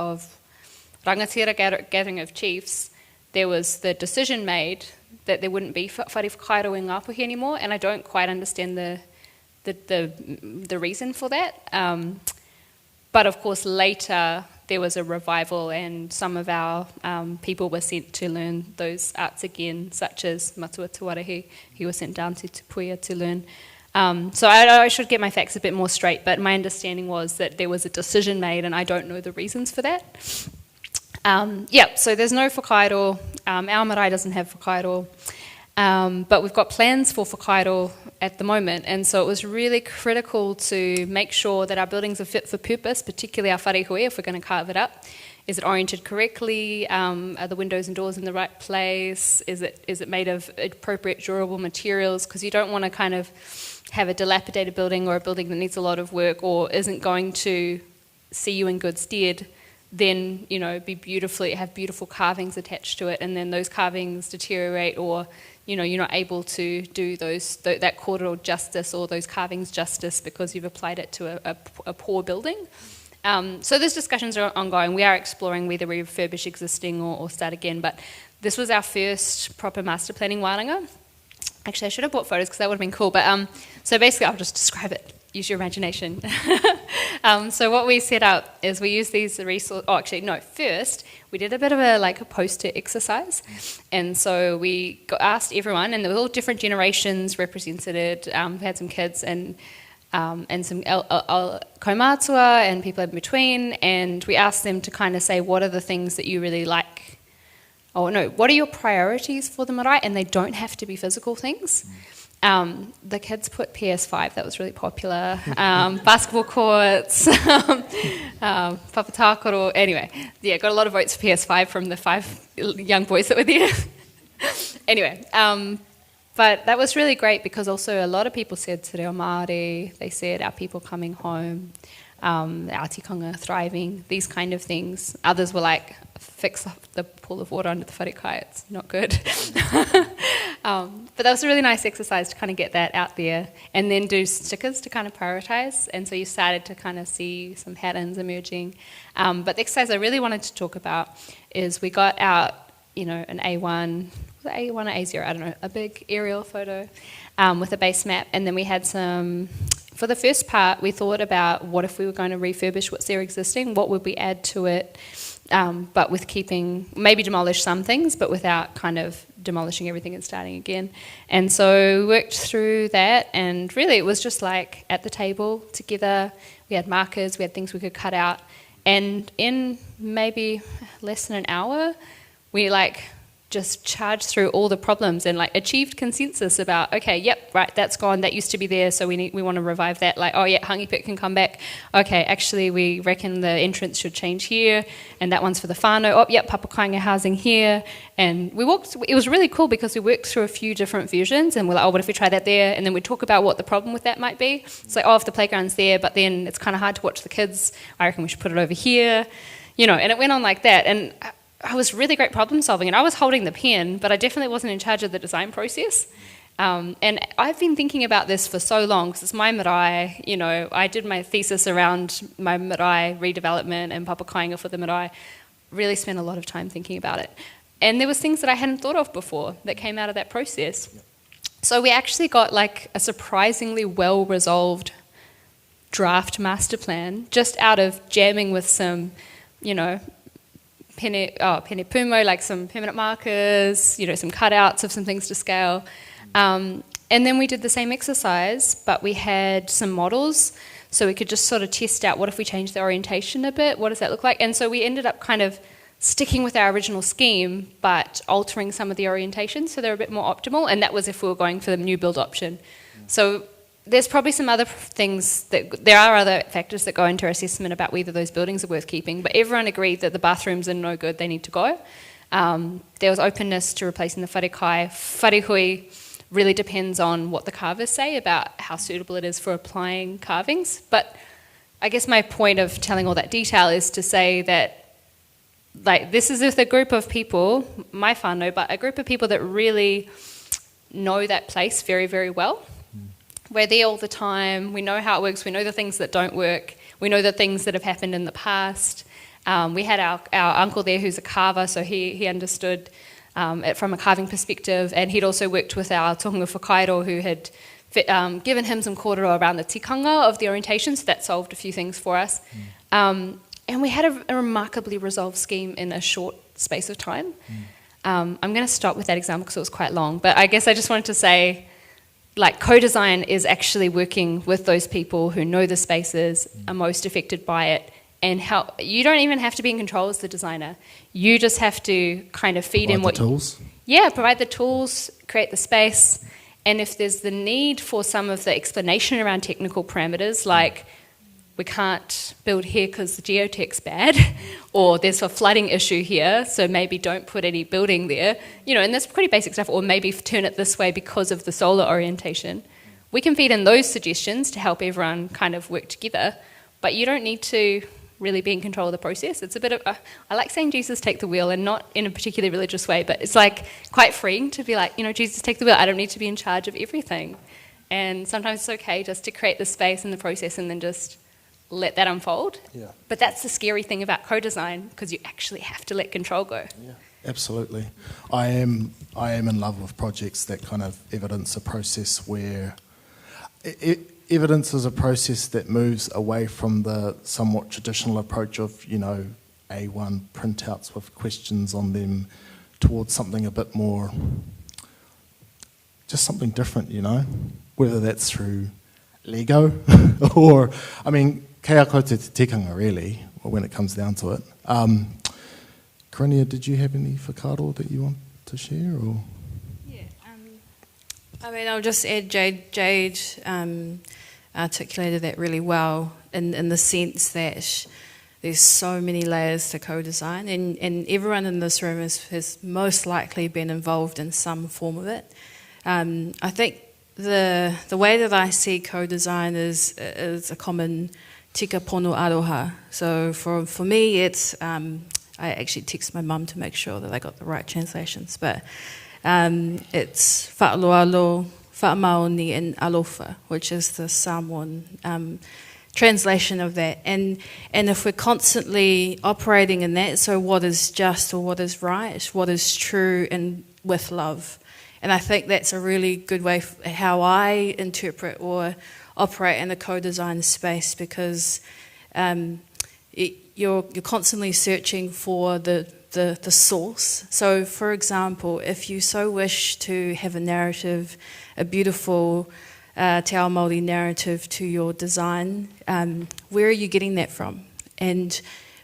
rangatira, gathering of chiefs, there was the decision made that there wouldn't be whare whakairo in Ngāpuhi anymore, and I don't quite understand the reason for that. But of course later there was a revival, and some of our people were sent to learn those arts again, such as Matua Tuarahi, he was sent down to Te Puia to learn. So I should get my facts a bit more straight, but my understanding was that there was a decision made, and I don't know the reasons for that. So there's no whakairo. Our marae doesn't have whakairo. But we've got plans for whakairo at the moment, and so it was really critical to make sure that our buildings are fit for purpose, particularly our whare hui, if we're going to carve it up. Is it oriented correctly? Are the windows and doors in the right place? Is it made of appropriate durable materials? Because you don't want to kind of have a dilapidated building or a building that needs a lot of work or isn't going to see you in good stead, then have beautiful carvings attached to it, and then those carvings deteriorate, or you're not able to do that kōrero justice or those carvings justice because you've applied it to a poor building. So those discussions are ongoing. We are exploring whether we refurbish existing or start again, but this was our first proper master planning wānanga. Actually, I should have brought photos because that would have been cool, but so basically I'll just describe it. Use your imagination. So what we set up is we use these resources. First we did a bit of a poster exercise, and so we asked everyone, and there were all different generations represented. We had some kids and some kaumātua and people in between, and we asked them to kind of say, what are the things that you really like? What are your priorities for the marae? And they don't have to be physical things. The kids put PS5, that was really popular, basketball courts, papatakoro, anyway, got a lot of votes for PS5 from the 5 young boys that were there. Anyway, but that was really great because also a lot of people said te reo Māori, they said our people coming home, our tikanga thriving, these kind of things. Others were like, fix up the pool of water under the wharekai, it's not good. But that was a really nice exercise to kind of get that out there, and then do stickers to kind of prioritise, and so you started to kind of see some patterns emerging. But the exercise I really wanted to talk about is we got out, an A1, was it A1 or A0, I don't know, a big aerial photo with a base map, and then we had some. For the first part, we thought about what if we were going to refurbish what's there existing, what would we add to it, but with maybe demolish some things, but without kind of demolishing everything and starting again. And so we worked through that, and really it was just like at the table together, we had markers, we had things we could cut out, and in maybe less than an hour, we just charged through all the problems and like achieved consensus about, okay, yep, right, that's gone, that used to be there, so we want to revive that. Like, oh yeah, Hangi Pit can come back. Okay, actually we reckon the entrance should change here, and that one's for the whānau. Oh yep, Papakainga housing here. And we walked, it was really cool because we worked through a few different versions, and we're like, oh, what if we try that there? And then we talk about what the problem with that might be. It's like, oh, if the playground's there, but then it's kind of hard to watch the kids, I reckon we should put it over here. You know, and it went on like that. And I was really great problem solving, and I was holding the pen, but I definitely wasn't in charge of the design process. And I've been thinking about this for so long, because it's my marae. You know, I did my thesis around my marae redevelopment and Papakainga for the marae. Really spent a lot of time thinking about it. And there was things that I hadn't thought of before that came out of that process. So we actually got like a surprisingly well-resolved draft master plan just out of jamming with some, you know, pene pumo, like some permanent markers, you know, some cutouts of some things to scale. And then we did the same exercise, but we had some models, so we could just sort of test out, what if we change the orientation a bit? What does that look like? And so we ended up kind of sticking with our original scheme, but altering some of the orientations so they're a bit more optimal, and that was if we were going for the new build option. So there's probably some other things there are other factors that go into our assessment about whether those buildings are worth keeping, but everyone agreed that the bathrooms are no good, they need to go. There was openness to replacing the wharekai. Wharehui really depends on what the carvers say about how suitable it is for applying carvings, but I guess my point of telling all that detail is to say that, like, this is with a group of people, my whānau, but a group of people that really know that place very, very well. We're there all the time, we know how it works, we know the things that don't work, we know the things that have happened in the past. We had our uncle there who's a carver, so he understood it from a carving perspective, and he'd also worked with our tohunga whakairo who had given him some kōrero around the tikanga of the orientation, so that solved a few things for us. And we had a remarkably resolved scheme in a short space of time. I'm going to stop with that example because it was quite long, but I guess I just wanted to say, like, co-design is actually working with those people who know the spaces, are most affected by it, and how you don't even have to be in control as the designer. You just have to kind of feed in what tools. Yeah, provide the tools, create the space, and if there's the need for some of the explanation around technical parameters, like we can't build here because the geotech's bad, or there's a flooding issue here, so maybe don't put any building there, you know, and that's pretty basic stuff, or maybe turn it this way because of the solar orientation. We can feed in those suggestions to help everyone kind of work together, but you don't need to really be in control of the process. It's a bit of, I like saying Jesus take the wheel, and not in a particularly religious way, but it's like quite freeing to be like, you know, Jesus take the wheel, I don't need to be in charge of everything. And sometimes it's okay just to create the space and the process and then just let that unfold. Yeah. But that's the scary thing about co-design, because you actually have to let control go. Yeah, absolutely. I am in love with projects that kind of evidence a process where evidence is a process that moves away from the somewhat traditional approach of, you know, A1 printouts with questions on them towards something a bit more, just something different, you know, whether that's through Lego or, I mean, kei a koutou te tikanga, really, when it comes down to it. Karinia, did you have any whakaaro that you want to share? Or? Yeah, I mean, I'll just add Jade articulated that really well in the sense that there's so many layers to co-design, and everyone in this room has most likely been involved in some form of it. I think the way that I see co-design is a common tika pono aroha. So for me, it's I actually text my mum to make sure that I got the right translations, but it's whaaloalo, whaamaoni, and alofa, which is the Samoan translation of that. And if we're constantly operating in that, so what is just or what is right, what is true, and with love. And I think that's a really good way how I interpret or operate in the co-design space, because you're constantly searching for the source. So, for example, if you so wish to have a narrative, a beautiful Te Ao Māori narrative to your design, where are you getting that from? And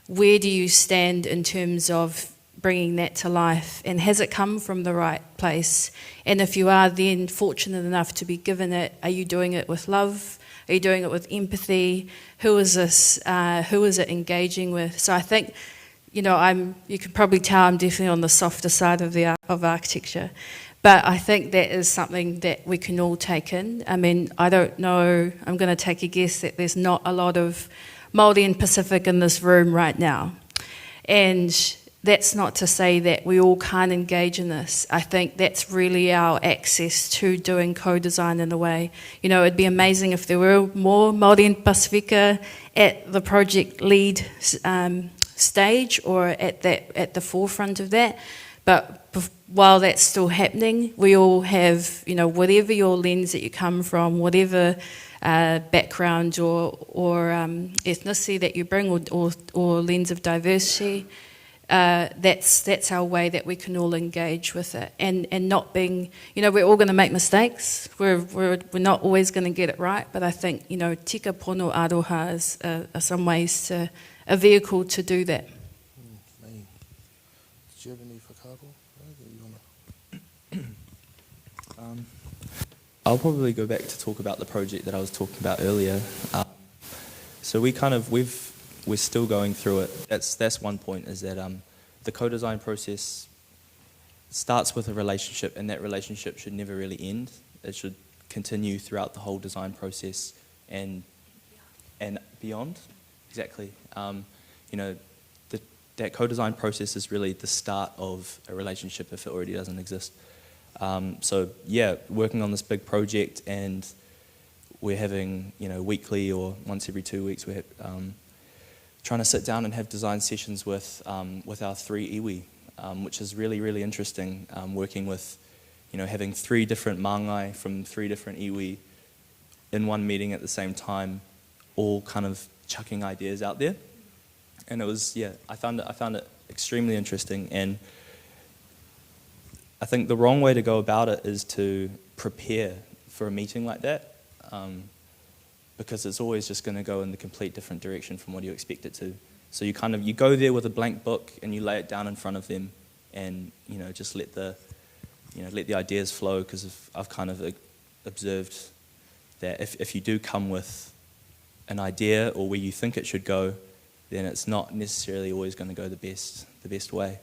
where do you stand in terms of bringing that to life, and has it come from the right place? And if you are then fortunate enough to be given it, are you doing it with love? Are you doing it with empathy? Who is this? Who is it engaging with? So I think, you can probably tell I'm definitely on the softer side of architecture. But I think that is something that we can all take in. I mean, I don't know, I'm going to take a guess that there's not a lot of Māori and Pacific in this room right now. And that's not to say that we all can't engage in this. I think that's really our access to doing co-design in a way. It'd be amazing if there were more Māori and Pasifika at the project lead stage or at the forefront of that. But while that's still happening, we all have, whatever your lens that you come from, whatever background or ethnicity that you bring, or lens of diversity, that's our way that we can all engage with it, and not being, we're all going to make mistakes. We're not always going to get it right, but I think tika pono aroha are some ways to a vehicle to do that. Me. Did you have any whakaaro? I'll probably go back to talk about the project that I was talking about earlier. So we're still going through it. That's one point, is that the co-design process starts with a relationship, and that relationship should never really end. It should continue throughout the whole design process and beyond. Exactly. That co-design process is really the start of a relationship if it already doesn't exist. Working on this big project, and we're having, weekly or once every 2 weeks, we're trying to sit down and have design sessions with our 3 iwi, which is really, really interesting, working with, having 3 different māngai from 3 different iwi in one meeting at the same time, all kind of chucking ideas out there. And it was, I found it extremely interesting, and I think the wrong way to go about it is to prepare for a meeting like that, because it's always just going to go in the complete different direction from what you expect it to. So you go there with a blank book and you lay it down in front of them, and just let the ideas flow, because I've kind of observed that if you do come with an idea or where you think it should go, then it's not necessarily always going to go the best way.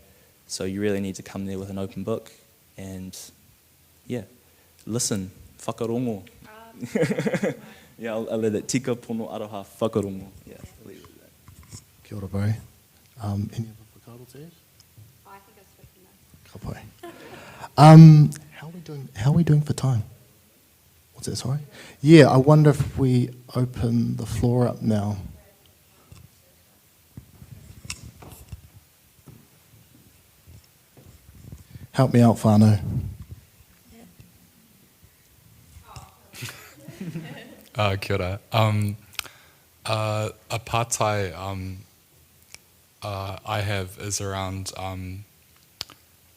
So you really need to come there with an open book and, listen, whakarongo. I'll let it tika pono aroha whakarongo. I'll leave it at that. Kia ora, bro. Any other whakaaro to add? I think it's good enough. Kapai. How are we doing for time? What's that, sorry? Yeah, I wonder if we open the floor up now. Help me out, whānau. Kia ora. A pātai I have is around,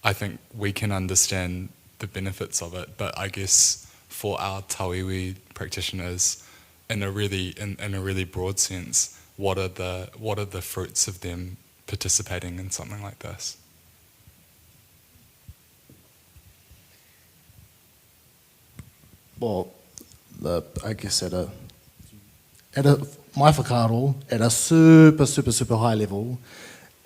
I think we can understand the benefits of it, but I guess for our tauiwi practitioners, in a really broad sense, what are the fruits of them participating in something like this? Well, I guess at a my whakaaro, at a super high level,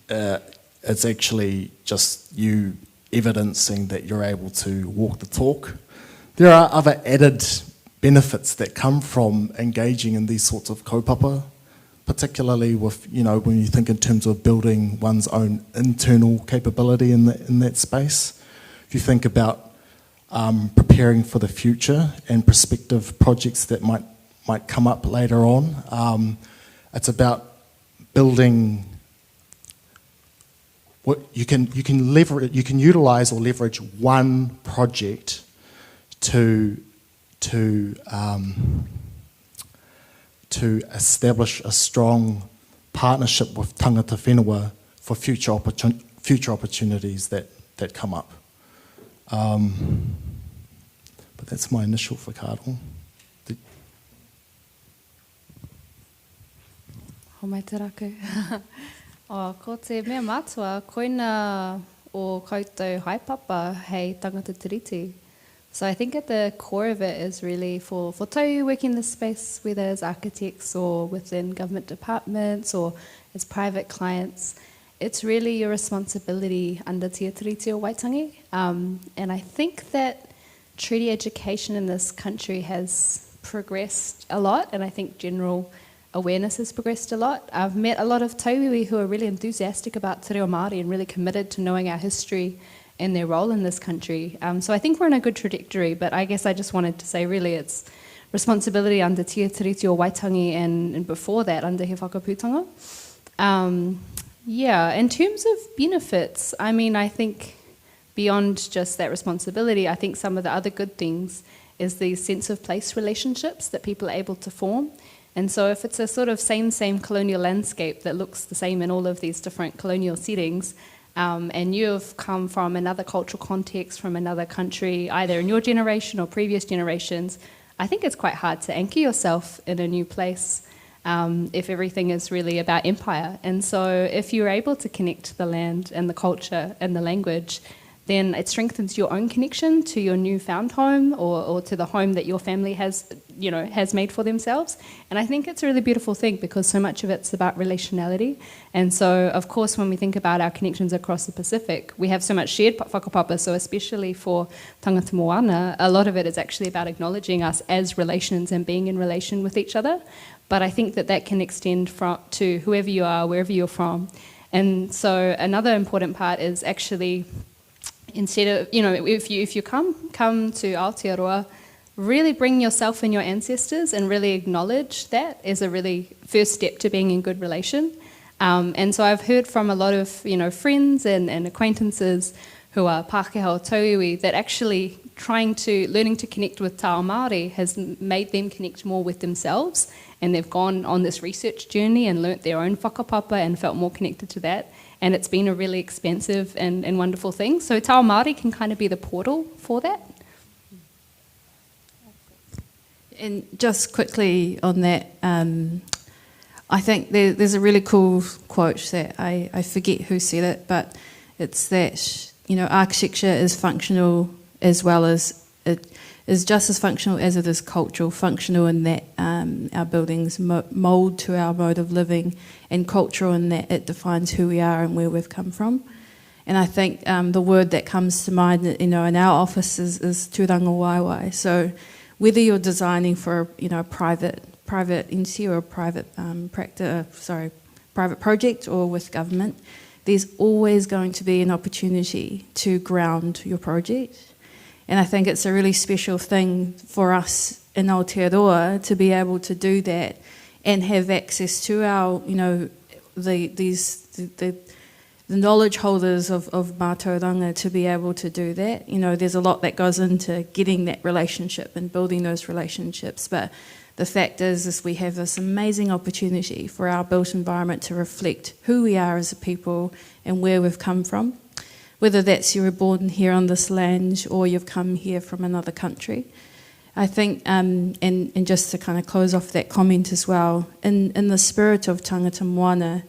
it's actually just you evidencing that you're able to walk the talk. There are other added benefits that come from engaging in these sorts of kaupapa, particularly with, when you think in terms of building one's own internal capability in that space. If you think about preparing for the future and prospective projects that might come up later on. It's about building what you can utilize or leverage one project to establish a strong partnership with tangata whenua for future opportunities that come up. But that's my initial whakaaro. Ho mai te raku. Ko te mea mātua, koina o koutou haipapa hei tangata tiriti. So I think at the core of it is really for tau working in this space, whether as architects or within government departments or as private clients, it's really your responsibility under Te Tiriti o Waitangi. And I think that treaty education in this country has progressed a lot, and I think general awareness has progressed a lot. I've met a lot of tauiwi who are really enthusiastic about te reo Māori and really committed to knowing our history and their role in this country. So I think we're in a good trajectory, but I guess I just wanted to say really it's responsibility under Te Tiriti o Waitangi and before that under he whakaputanga. Yeah, in terms of benefits, I mean, I think beyond just that responsibility, I think some of the other good things is the sense of place relationships that people are able to form. And so if it's a sort of same colonial landscape that looks the same in all of these different colonial settings, and you've come from another cultural context, from another country, either in your generation or previous generations, I think it's quite hard to anchor yourself in a new place if everything is really about empire. And so if you're able to connect to the land and the culture and the language, then it strengthens your own connection to your newfound home or to the home that your family has made for themselves. And I think it's a really beautiful thing because so much of it's about relationality. And so, of course, when we think about our connections across the Pacific, we have so much shared whakapapa, so especially for tangata moana, a lot of it is actually about acknowledging us as relations and being in relation with each other. But I think that can extend to whoever you are, wherever you're from. And so another important part is actually, instead of, if you come to Aotearoa, really bring yourself and your ancestors and really acknowledge that as a really first step to being in good relation. And so I've heard from a lot of, friends and acquaintances who are Pākehā o Tauiwi that actually learning to connect with Tāo Māori has made them connect more with themselves, and they've gone on this research journey and learnt their own whakapapa and felt more connected to that. And it's been a really expansive and wonderful thing. So Tāo Māori can kind of be the portal for that. And just quickly on that, I think there's a really cool quote that I forget who said it, but it's that, architecture is functional as well as it is just as functional as it is cultural, functional in that our buildings mould to our mode of living, and cultural in that it defines who we are and where we've come from. And I think the word that comes to mind, in our office is tūranga waiwai. So whether you're designing for a private entity or a private private project or with government, there's always going to be an opportunity to ground your project. And I think it's a really special thing for us in Aotearoa to be able to do that and have access to our, the knowledge holders of mātauranga to be able to do that. There's a lot that goes into getting that relationship and building those relationships, but the fact is we have this amazing opportunity for our built environment to reflect who we are as a people and where we've come from. Whether that's you were born here on this land or you've come here from another country. I think, and just to kind of close off that comment as well, in the spirit of tangata moana,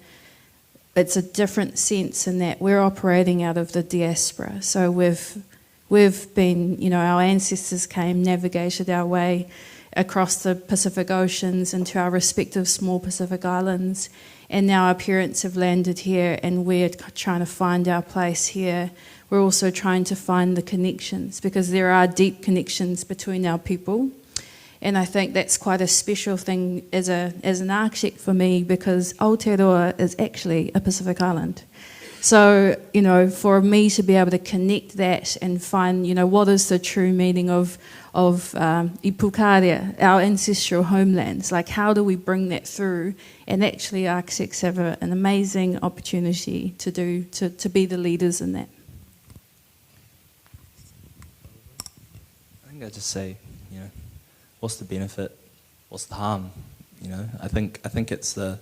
it's a different sense in that we're operating out of the diaspora. So we've been, our ancestors came, navigated our way across the Pacific Oceans into our respective small Pacific islands. And now our parents have landed here and we're trying to find our place here. We're also trying to find the connections because there are deep connections between our people. And I think that's quite a special thing as an architect for me because Aotearoa is actually a Pacific island. So, for me to be able to connect that and find, what is the true meaning of Ipukarea, our ancestral homelands, like how do we bring that through? And actually architects have an amazing opportunity to be the leaders in that. I think I'd just say, what's the benefit? What's the harm? I think it's to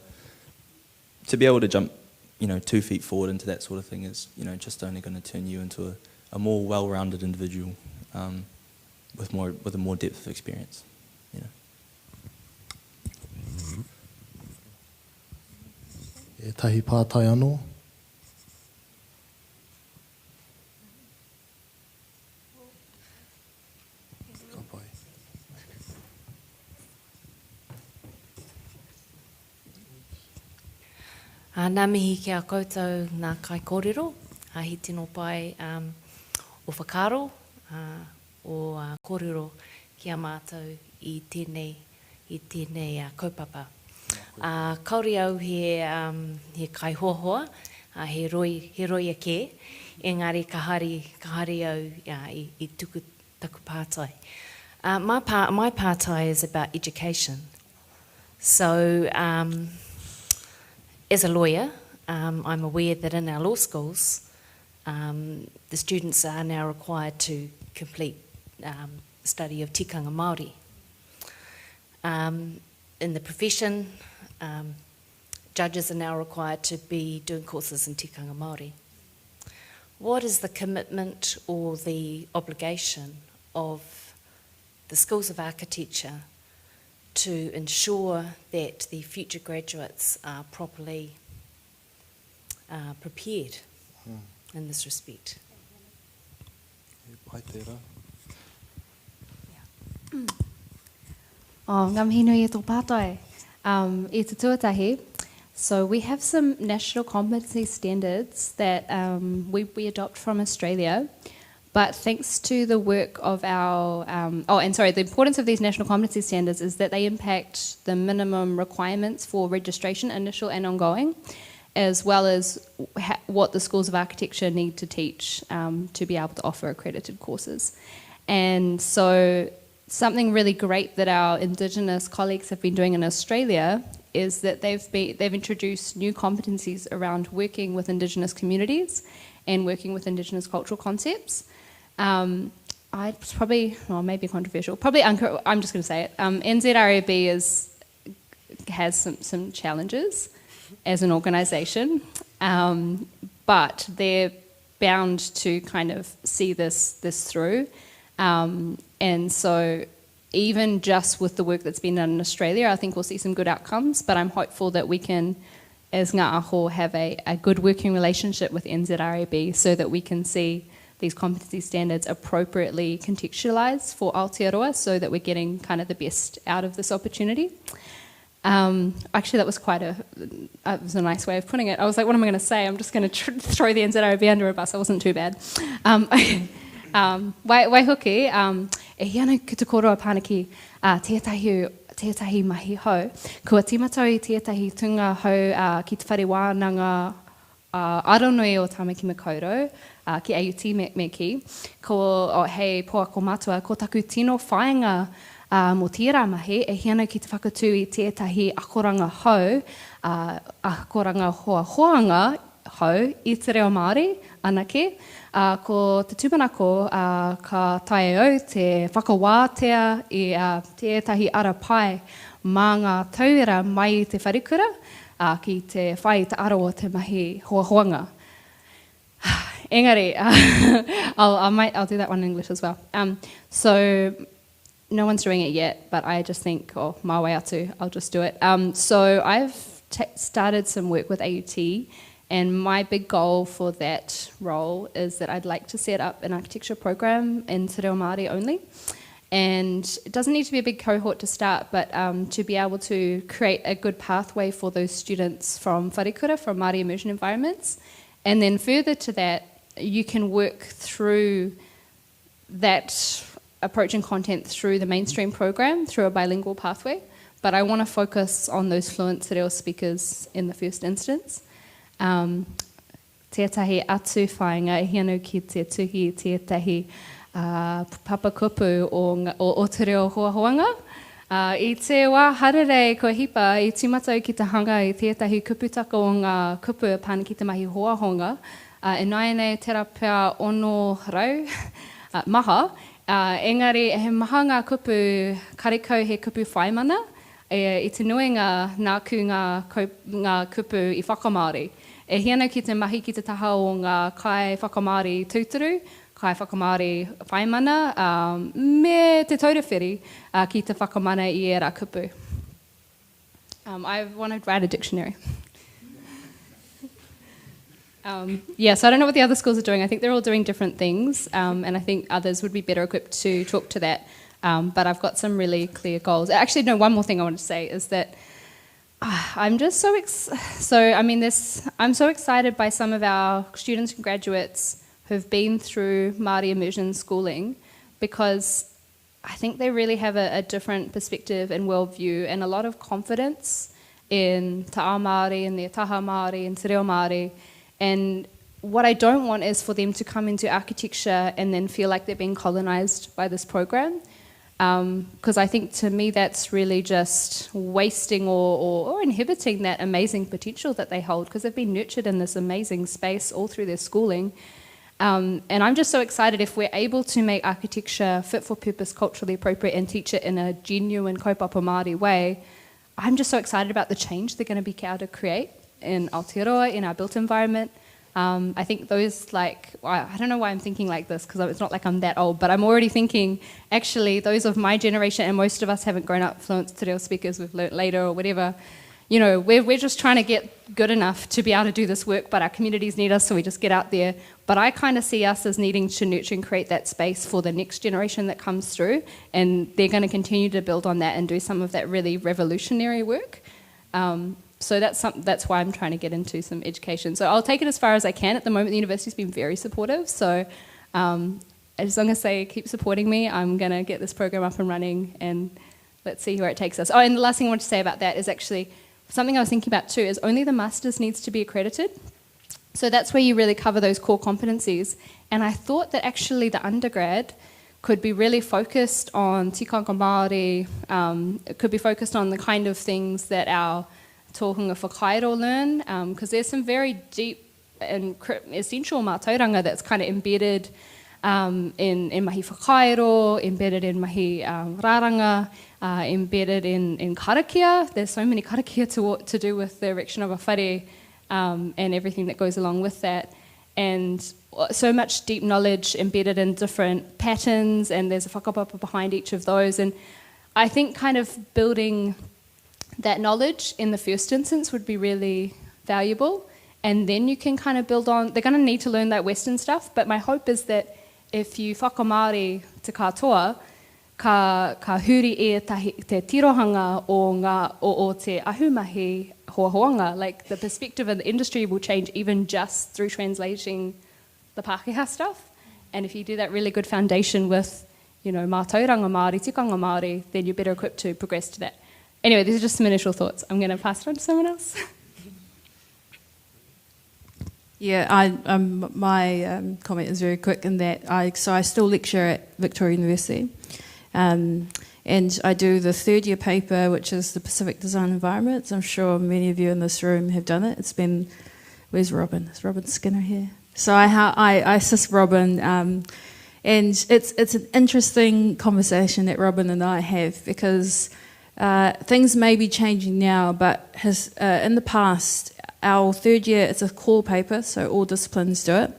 be able to jump 2 feet forward into that sort of thing is, just only going to turn you into a more well-rounded individual with a more depth of experience. E tahi pātai anō. Ka pai. Nā mihi ki a koutou ngā kai kōrero, hi tino pai o whakaro, o kōrero ki a mātou i tēnei kaupapa. Kauri au he kai hoahoa, he roi a kē, engari ka hari au i tuku taku pātai. My pātai is about education. So, as a lawyer, I'm aware that in our law schools, the students are now required to complete study of tikanga Māori. In the profession, judges are now required to be doing courses in tikanga Māori. What is the commitment or the obligation of the schools of architecture to ensure that the future graduates are properly prepared in this respect? Pai tērā. Ngā mihi nui e tō pātai. I te tuatahi, so we have some national competency standards that we adopt from Australia. But thanks to the work of our... the importance of these national competency standards is that they impact the minimum requirements for registration, initial and ongoing, as well as what the schools of architecture need to teach to be able to offer accredited courses. And so something really great that our Indigenous colleagues have been doing in Australia is that they've introduced new competencies around working with Indigenous communities and working with Indigenous cultural concepts. It's probably, maybe controversial, I'm just going to say it. NZRAB has some challenges as an organisation, but they're bound to kind of see this through. And so even just with the work that's been done in Australia, I think we'll see some good outcomes, but I'm hopeful that we can, as ngā aho, have a good working relationship with NZRAB so that we can see these competency standards appropriately contextualised for Aotearoa so that we're getting kind of the best out of this opportunity. Actually, that was it was a nice way of putting it. I was like, what am I going to say? I'm just going to throw the NZRAB under a bus. It wasn't too bad. Waihoki, e hiana ki te kōroa pānaki tētahi mahi hau. Kua timatau i tētahi tunga hau ki te whare wānanga aronoi o tāmaki me kaurau, ki AUT me ki, hei poa ko mātua, ko taku tino whainga mō tērā mahi, e hiana ki te whakatū i tētahi akoranga hau, akoranga hoanga hau, i te reo Māori, anake, ko te tūmanako ka tae au te whakawātea i tētahi ara pai mā ngā tauira mai i te wharikura, ki te whai te aro o te mahi hoanga. Engari, I'll do that one in English as well. So no one's doing it yet, but I just think, mā wai atu, I'll just do it. So I've started some work with AUT, and my big goal for that role is that I'd like to set up an architecture program in Te Reo Māori only. And it doesn't need to be a big cohort to start, but to be able to create a good pathway for those students from wharikura, from Māori immersion environments. And then further to that, you can work through that approach and content through the mainstream program, through a bilingual pathway. But I want to focus on those fluent Te Reo speakers in the first instance. Tētahi atu whainga, e hianu ki te tuhi tētahi papakupu o Te Reo Hoahoanga. I te wā harere ko hipa, i timatau ki te hanga i tētahi kuputaka o ngā kupu pāna ki te mahi hoahonga. E nai nei tera pia ono rau, maha. Engari, he maha ngā kupu, karekau he kupu whaimana, i te nuinga nāku ngā kupu i whakamāori. E hiana ki te mahi ki te taha o ngā kai whakamāori tūturu, kai whakamāori whaimana, me te taurewhiri ki te whakamana I e rā kupu. I want to write a dictionary. So I don't know what the other schools are doing. I think they're all doing different things, and I think others would be better equipped to talk to that. But I've got some really clear goals. Actually, no, one more thing I want to say is that I'm just I'm so excited by some of our students and graduates who've been through Māori immersion schooling, because I think they really have a different perspective and worldview and a lot of confidence in te ao Māori and their taha Māori and te reo Māori. And what I don't want is for them to come into architecture and then feel like they're being colonised by this program. Because I think to me that's really just wasting or inhibiting that amazing potential that they hold, because they've been nurtured in this amazing space all through their schooling. And I'm just so excited if we're able to make architecture fit for purpose, culturally appropriate, and teach it in a genuine kaupapa Māori way. I'm just so excited about the change they're going to be able to create in Aotearoa, in our built environment. I think those, like, I don't know why I'm thinking like this, because it's not like I'm that old, but I'm already thinking, actually, those of my generation, and most of us haven't grown up fluent te reo speakers, we've learnt later or whatever, you know, we're just trying to get good enough to be able to do this work, but our communities need us, so we just get out there. But I kind of see us as needing to nurture and create that space for the next generation that comes through, and they're going to continue to build on that and do some of that really revolutionary work. So that's why I'm trying to get into some education. So I'll take it as far as I can. At the moment, the university's been very supportive. So as long as they keep supporting me, I'm going to get this program up and running, and let's see where it takes us. Oh, and the last thing I want to say about that is actually something I was thinking about too, is only the master's needs to be accredited. So that's where you really cover those core competencies. And I thought that actually the undergrad could be really focused on tikanga Māori. It could be focused on the kind of things that our tōhunga whakairo learn, because there's some very deep and essential mātauranga that's kind of embedded in mahi whakairo, embedded in mahi rāranga, embedded in karakia. There's so many karakia to do with the erection of a whare and everything that goes along with that. And so much deep knowledge embedded in different patterns, and there's a whakapapa behind each of those. And I think kind of building that knowledge in the first instance would be really valuable, and then you can kind of build on. They're going to need to learn that Western stuff, but my hope is that if you whakamāori te katoa, ka huri e te tirohanga o te ahumahi hoahoanga, like the perspective of the industry will change even just through translating the Pākehā stuff. And if you do that really good foundation with, you know, mātauranga Māori, tikanga Māori, then you're better equipped to progress to that. Anyway, these are just some initial thoughts. I'm going to pass it on to someone else. Yeah, my comment is very quick in that I still lecture at Victoria University, and I do the third year paper, which is the Pacific Design Environments. I'm sure many of you in this room have done it. It's been, where's Robin? Is Robin Skinner here? So I assist Robin, and it's an interesting conversation that Robin and I have, because things may be changing now, but in the past, our third year, it's a core paper, so all disciplines do it.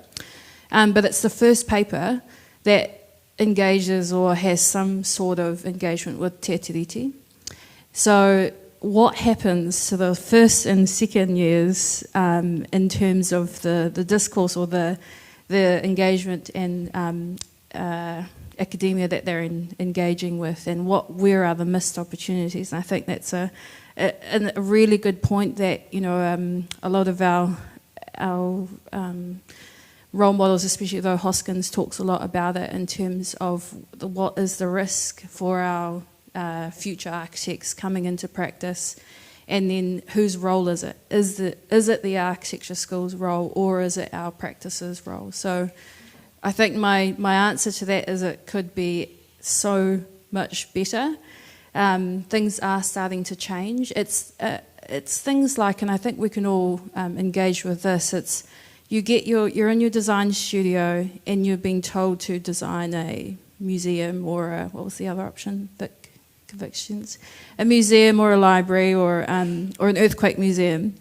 But it's the first paper that engages or has some sort of engagement with te tiriti. So what happens to the first and second years in terms of the discourse or the engagement and academia that they're engaging with, and where are the missed opportunities? And I think that's a really good point that, you know, a lot of our role models, especially though Hoskins talks a lot about it in terms of what is the risk for our future architects coming into practice, and then whose role is it? Is it the architecture school's role, or is it our practices' role? So I think my answer to that is it could be so much better. Things are starting to change. It's things like, and I think we can all engage with this, it's you're in your design studio and you're being told to design a museum or what was the other option? Convictions. A museum or a library or an earthquake museum.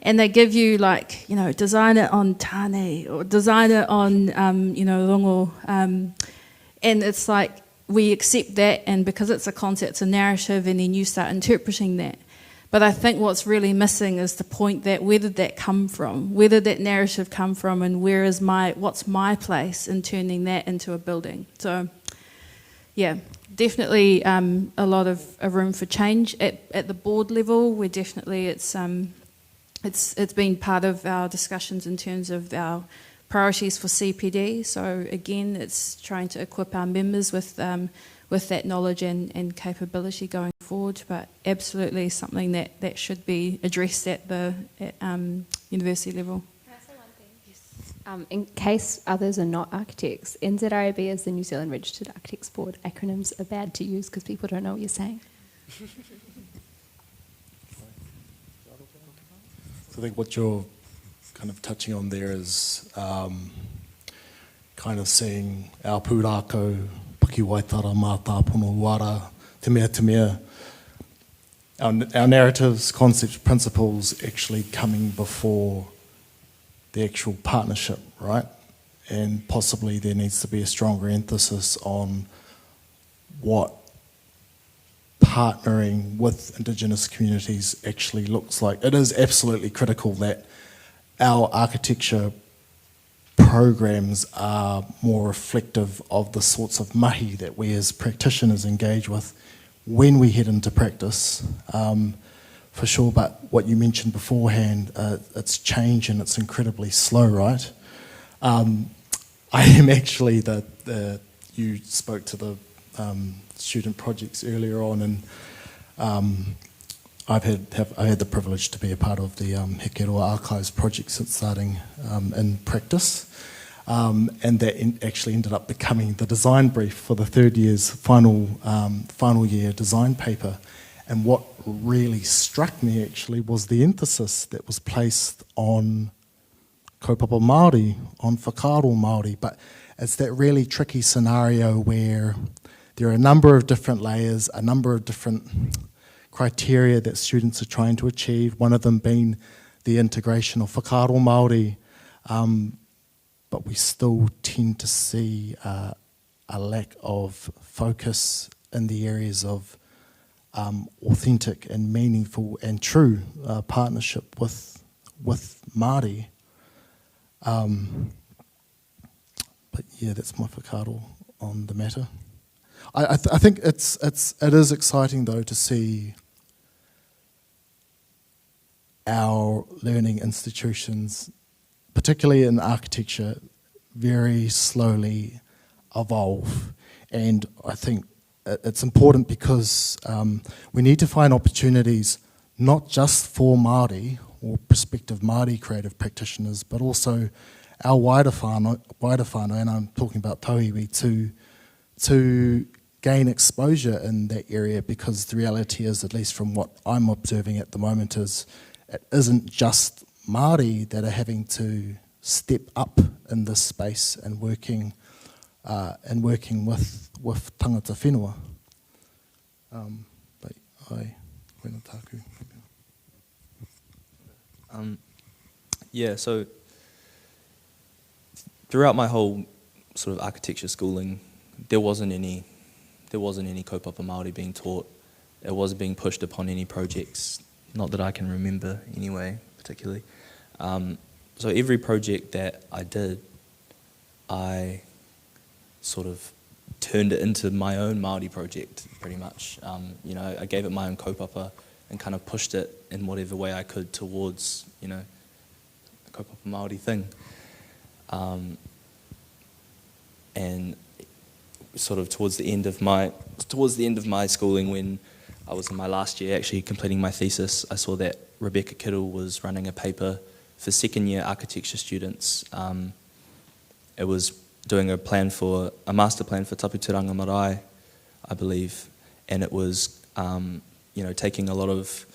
And they give you, like, you know, design it on Tāne or design it on, Rongo. And it's like, we accept that, and because it's a concept, it's a narrative, and then you start interpreting that. But I think what's really missing is the point that where did that come from? Where did that narrative come from, and what's my place in turning that into a building? So, yeah, definitely a lot of room for change at the board level. We're definitely it's been part of our discussions in terms of our priorities for CPD. So again, it's trying to equip our members with that knowledge and capability going forward, but absolutely something that should be addressed at the university level. Can I say one thing? Yes. In case others are not architects, NZRAB is the New Zealand Registered Architects Board. Acronyms are bad to use because people don't know what you're saying. So I think what you're kind of touching on there is kind of seeing our pūrākau, paki waitara, mā tāpono wara, te mea. Our narratives, concepts, principles actually coming before the actual partnership, right? And possibly there needs to be a stronger emphasis on what partnering with Indigenous communities actually looks like. It is absolutely critical that our architecture programs are more reflective of the sorts of mahi that we as practitioners engage with when we head into practice, for sure. But what you mentioned beforehand, it's change and it's incredibly slow, right? I am actually you spoke to the student projects earlier on, and I had the privilege to be a part of the Hekeroa Archives project since starting in practice, and that actually ended up becoming the design brief for the third year's final year design paper. And what really struck me actually was the emphasis that was placed on kaupapa Māori, on whakaaro Māori, but it's that really tricky scenario where there are a number of different layers, a number of different criteria that students are trying to achieve, one of them being the integration of whakaaro Māori, but we still tend to see a lack of focus in the areas of authentic and meaningful and true partnership with Māori. But yeah, that's my whakaaro on the matter. I think it is exciting though to see our learning institutions, particularly in architecture, very slowly evolve. And I think it's important because we need to find opportunities not just for Māori or prospective Māori creative practitioners, but also our wider whānau, and I'm talking about tauiwi, to gain exposure in that area, because the reality is, at least from what I'm observing at the moment, is it isn't just Māori that are having to step up in this space and working with tangata whenua. But whenua tāku. Yeah, so throughout my whole sort of architecture schooling, there wasn't any kaupapa Māori being taught. It wasn't being pushed upon any projects, not that I can remember anyway, particularly. So every project that I did, I sort of turned it into my own Māori project, pretty much. I gave it my own kaupapa and kind of pushed it in whatever way I could towards, the kaupapa Māori thing. And sort of towards the end of my schooling, when I was in my last year actually completing my thesis, I saw that Rebecca Kittle was running a paper for second year architecture students. It was doing a master plan for Taputeranga Marae, I believe, and it was taking a lot of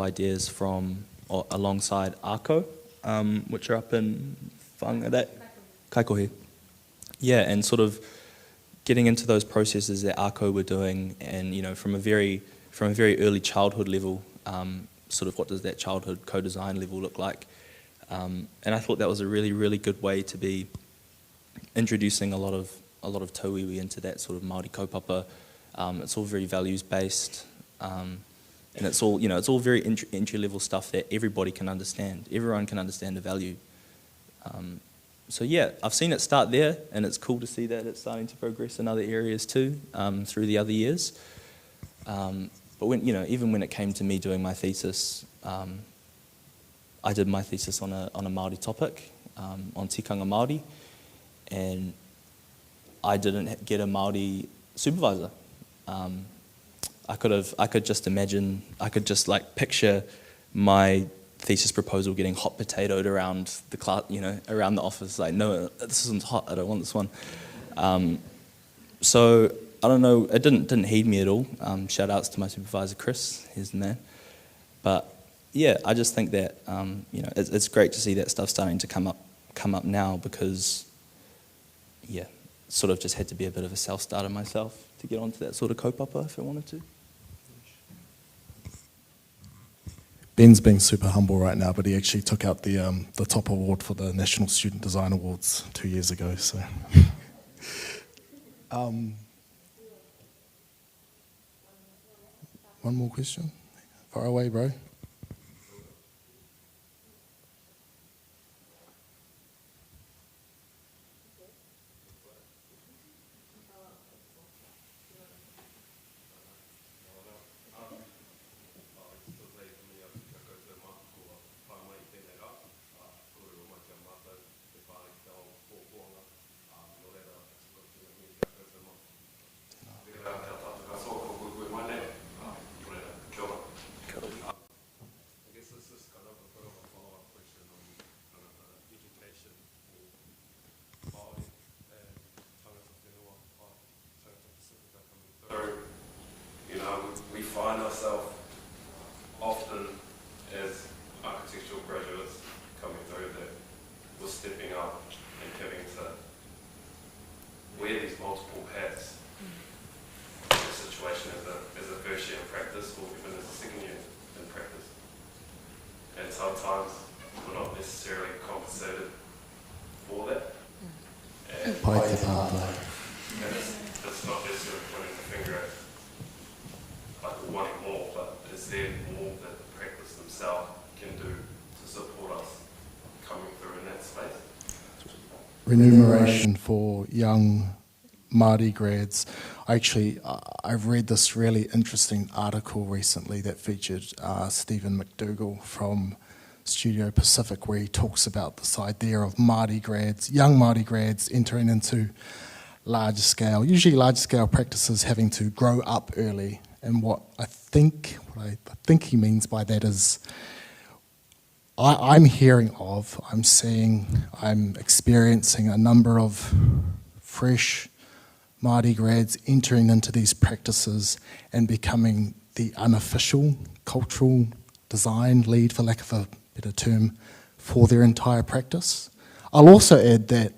ideas from or alongside ARCO, which are up in Whaihanga, Kaikohe. Yeah, and sort of getting into those processes that ARCO were doing, and from a very early childhood level, sort of what does that childhood co-design level look like? And I thought that was a really, really good way to be introducing a lot of tauiwi into that sort of Māori kaupapa. It's all very values based. And it's all, it's all very entry-level stuff that everybody can understand. Everyone can understand the value. So yeah, I've seen it start there, and it's cool to see that it's starting to progress in other areas too, through the other years. But when, even when it came to me doing my thesis, I did my thesis on a Māori topic, on tikanga Māori, and I didn't get a Māori supervisor. I could just imagine, I could just like picture my thesis proposal getting hot potatoed around the class, around the office. Like, no, this isn't hot. I don't want this one. So I don't know. It didn't heed me at all. Shout outs to my supervisor, Chris. He's the man. But yeah, I just think that it's great to see that stuff starting to come up now, because yeah, sort of just had to be a bit of a self-starter myself to get onto that sort of kaupapa if I wanted to. Ben's being super humble right now, but he actually took out the top award for the National Student Design Awards 2 years ago. So, one more question. Far away, bro. We find ourselves often as architectural graduates coming through that we're stepping up and having to wear these multiple hats in a situation as a first year in practice, or even as a second year in practice. And sometimes we're not necessarily compensated for that. And it's not necessarily pointing the finger at wanting more, but is there more that the practice themselves can do to support us coming through in that space? Remuneration for young Māori grads. I've read this really interesting article recently that featured Stephen McDougall from Studio Pacific, where he talks about this idea of Māori grads, young Māori grads entering into usually large scale practices, having to grow up early. And what I think he means by that is, I'm experiencing a number of fresh Māori grads entering into these practices and becoming the unofficial cultural design lead, for lack of a better term, for their entire practice. I'll also add that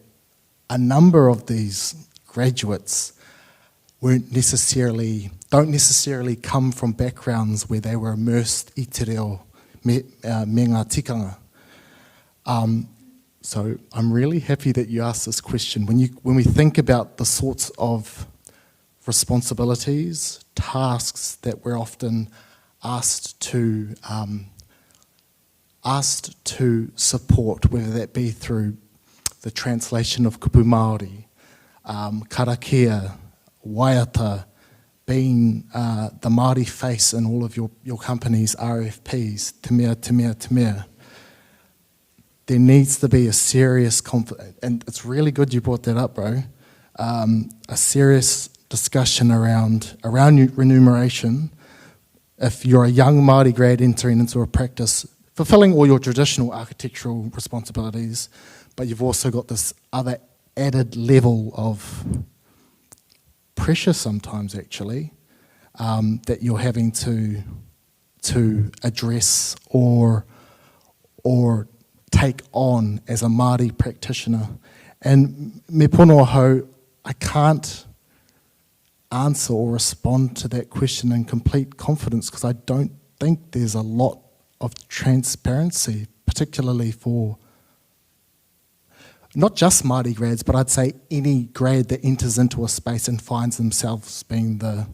a number of these graduates don't necessarily come from backgrounds where they were immersed i te reo me ngā tikanga. So I'm really happy that you asked this question. When we think about the sorts of responsibilities, tasks that we're often asked to support, whether that be through the translation of kupu Māori, karakia, waiata, being the Māori face in all of your company's RFPs, te mea. There needs to be a serious, and it's really good you brought that up, bro, a serious discussion around remuneration. If you're a young Māori grad entering into a practice, fulfilling all your traditional architectural responsibilities, but you've also got this other added level of pressure sometimes, actually, that you're having to address or take on as a Māori practitioner. And me pono hau, I can't answer or respond to that question in complete confidence, because I don't think there's a lot of transparency, particularly for not just Māori grads, but I'd say any grad that enters into a space and finds themselves being the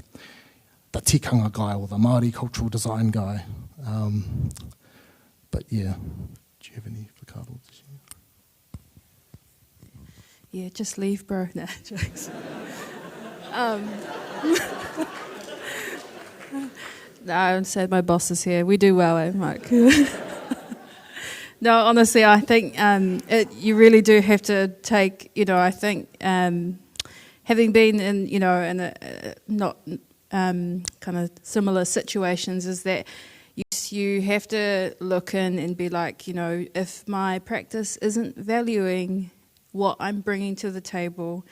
tikanga guy or the Māori cultural design guy. But yeah, do you have any whakaaro to share? Yeah, just leave, bro. No, jokes. No, I'm sad my boss is here. We do well, eh, Mike? No, honestly, I think you really do have to take, I think having been in a not kind of similar situations is that you have to look in and be like, if my practice isn't valuing what I'm bringing to the table,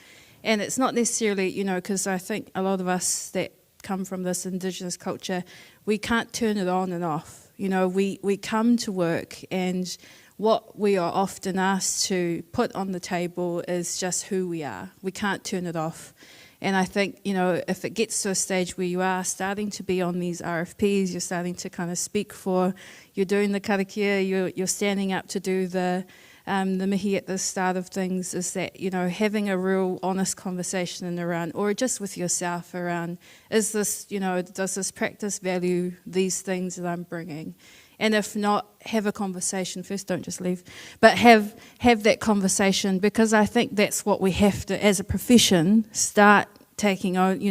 and it's not necessarily, because I think a lot of us that come from this indigenous culture, we can't turn it on and off. We come to work, and what we are often asked to put on the table is just who we are. We can't turn it off. And I think, if it gets to a stage where you are starting to be on these RFPs, you're starting to kind of speak for, you're doing the karakia, you're standing up to do the mihi at the start of things, is that, having a real honest conversation around, or just with yourself around, is this, does this practice value these things that I'm bringing? And if not, have a conversation first, don't just leave, but have that conversation, because I think that's what we have to, as a profession, start taking on,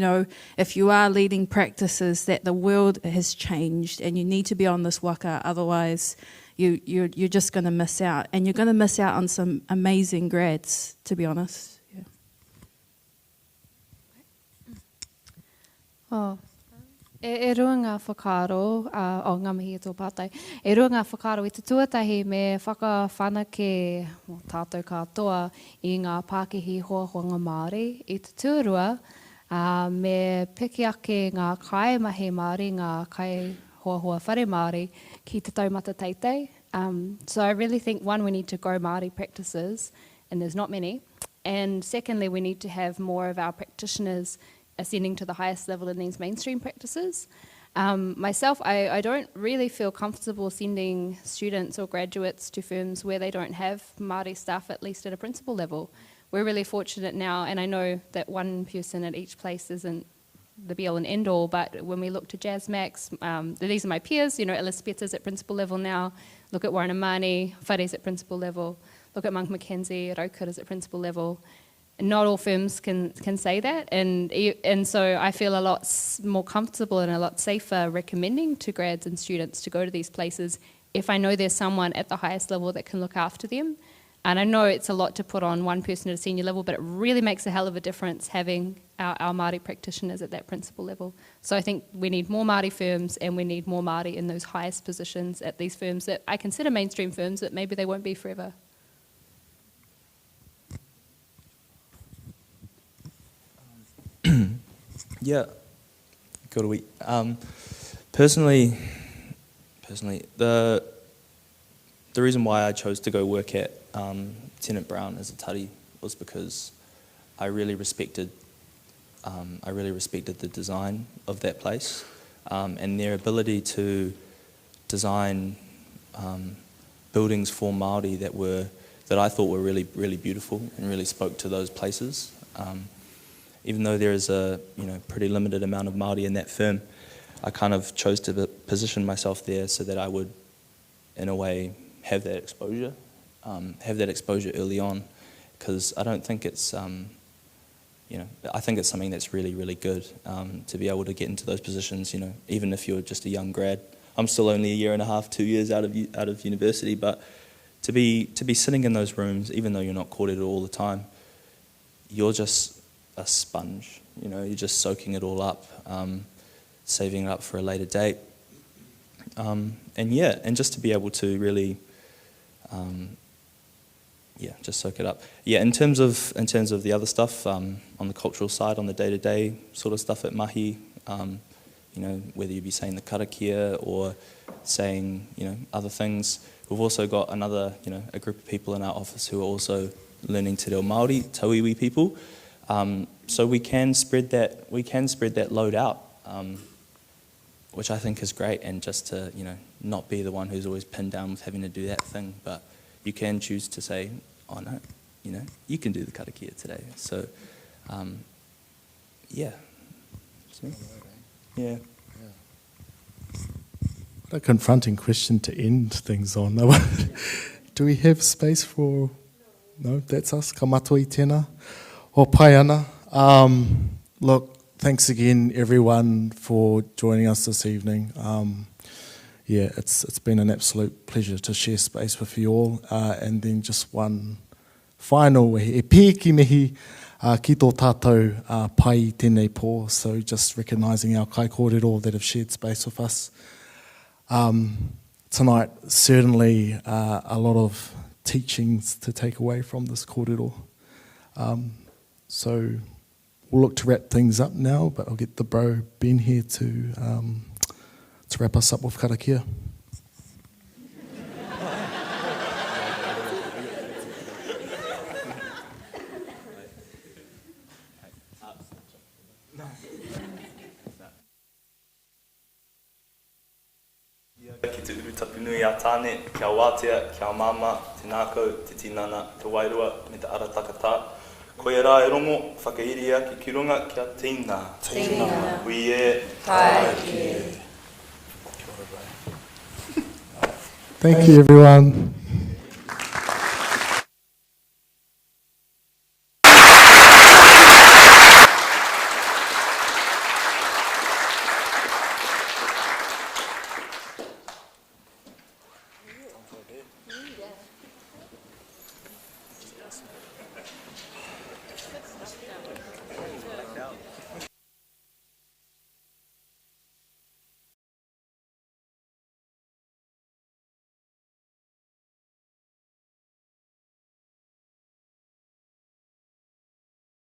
if you are leading practices, that the world has changed and you need to be on this waka, otherwise you're just going to miss out. And you're going to miss out on some amazing grads, to be honest. Yeah. Oh. E rua ngā whakaaro, o ngā mihi e tō pātai, e rua ngā whakaaro i te tuatahi me whakawhanake tātou katoa i ngā Pākehi hoahoanga Māori i te tuarua, me piki ake ngā kaimahi Māori, ngā kai hoahoa whare Māori ki te taumata teitei. So I really think, one, we need to grow Māori practices, and there's not many, and secondly, we need to have more of our practitioners ascending to the highest level in these mainstream practices. Myself, I don't really feel comfortable sending students or graduates to firms where they don't have Māori staff, at least at a principal level. We're really fortunate now, and I know that one person at each place isn't the be-all and end-all, but when we look to JASMAX, these are my peers, Elizabeth's at principal level now, look at Warren Amani, Whare's at principal level, look at Monk Mackenzie, Raukura's at principal level. Not all firms can say that, and so I feel a lot more comfortable and a lot safer recommending to grads and students to go to these places if I know there's someone at the highest level that can look after them. And I know it's a lot to put on one person at a senior level, but it really makes a hell of a difference having our Māori practitioners at that principal level. So I think we need more Māori firms, and we need more Māori in those highest positions at these firms that I consider mainstream firms, but maybe they won't be forever. Yeah, good week. Personally, the reason why I chose to go work at Tenant Brown as a tari was because I really respected the design of that place, and their ability to design buildings for Māori that I thought were really, really beautiful and really spoke to those places. Even though there is a pretty limited amount of Māori in that firm, I kind of chose to position myself there so that I would, in a way, have that exposure early on, because I don't think it's, I think it's something that's really, really good to be able to get into those positions. Even if you're just a young grad, I'm still only a year and a half, 2 years out of university, but to be sitting in those rooms, even though you're not kōrero all the time, you're just a sponge, you're just soaking it all up, saving it up for a later date, and just to be able to really, just soak it up. Yeah, in terms of the other stuff, on the cultural side, on the day-to-day sort of stuff at mahi, whether you be saying the karakia or saying other things, we've also got a group of people in our office who are also learning te reo Māori, tauiwi people. So we can spread that load out, which I think is great, and just to not be the one who's always pinned down with having to do that thing, but you can choose to say, oh no, you can do the karakia today. So, yeah. Yeah. What a confronting question to end things on. Do we have space for... No, that's us. Ka matua I tēnā. O pai ana. Look, thanks again, everyone, for joining us this evening. Yeah, it's been an absolute pleasure to share space with you all. And then just one final wehe. E pēki mihi ki tō tātou pai I tēnei pō. So just recognising our kai kōrero that have shared space with us. Tonight, certainly a lot of teachings to take away from this kōrero. So we'll look to wrap things up now, but I'll get the bro Ben here to wrap us up with karakia. Ki te urutapinui a tāne, kia wātea, kia māma, te nākau, te tinana, te wairua, me te ara takata. Ko e rā e rongo, whakairia ki ki runga, kia tīna. Tīna. Ui e. Tai ki. Thank you, everyone.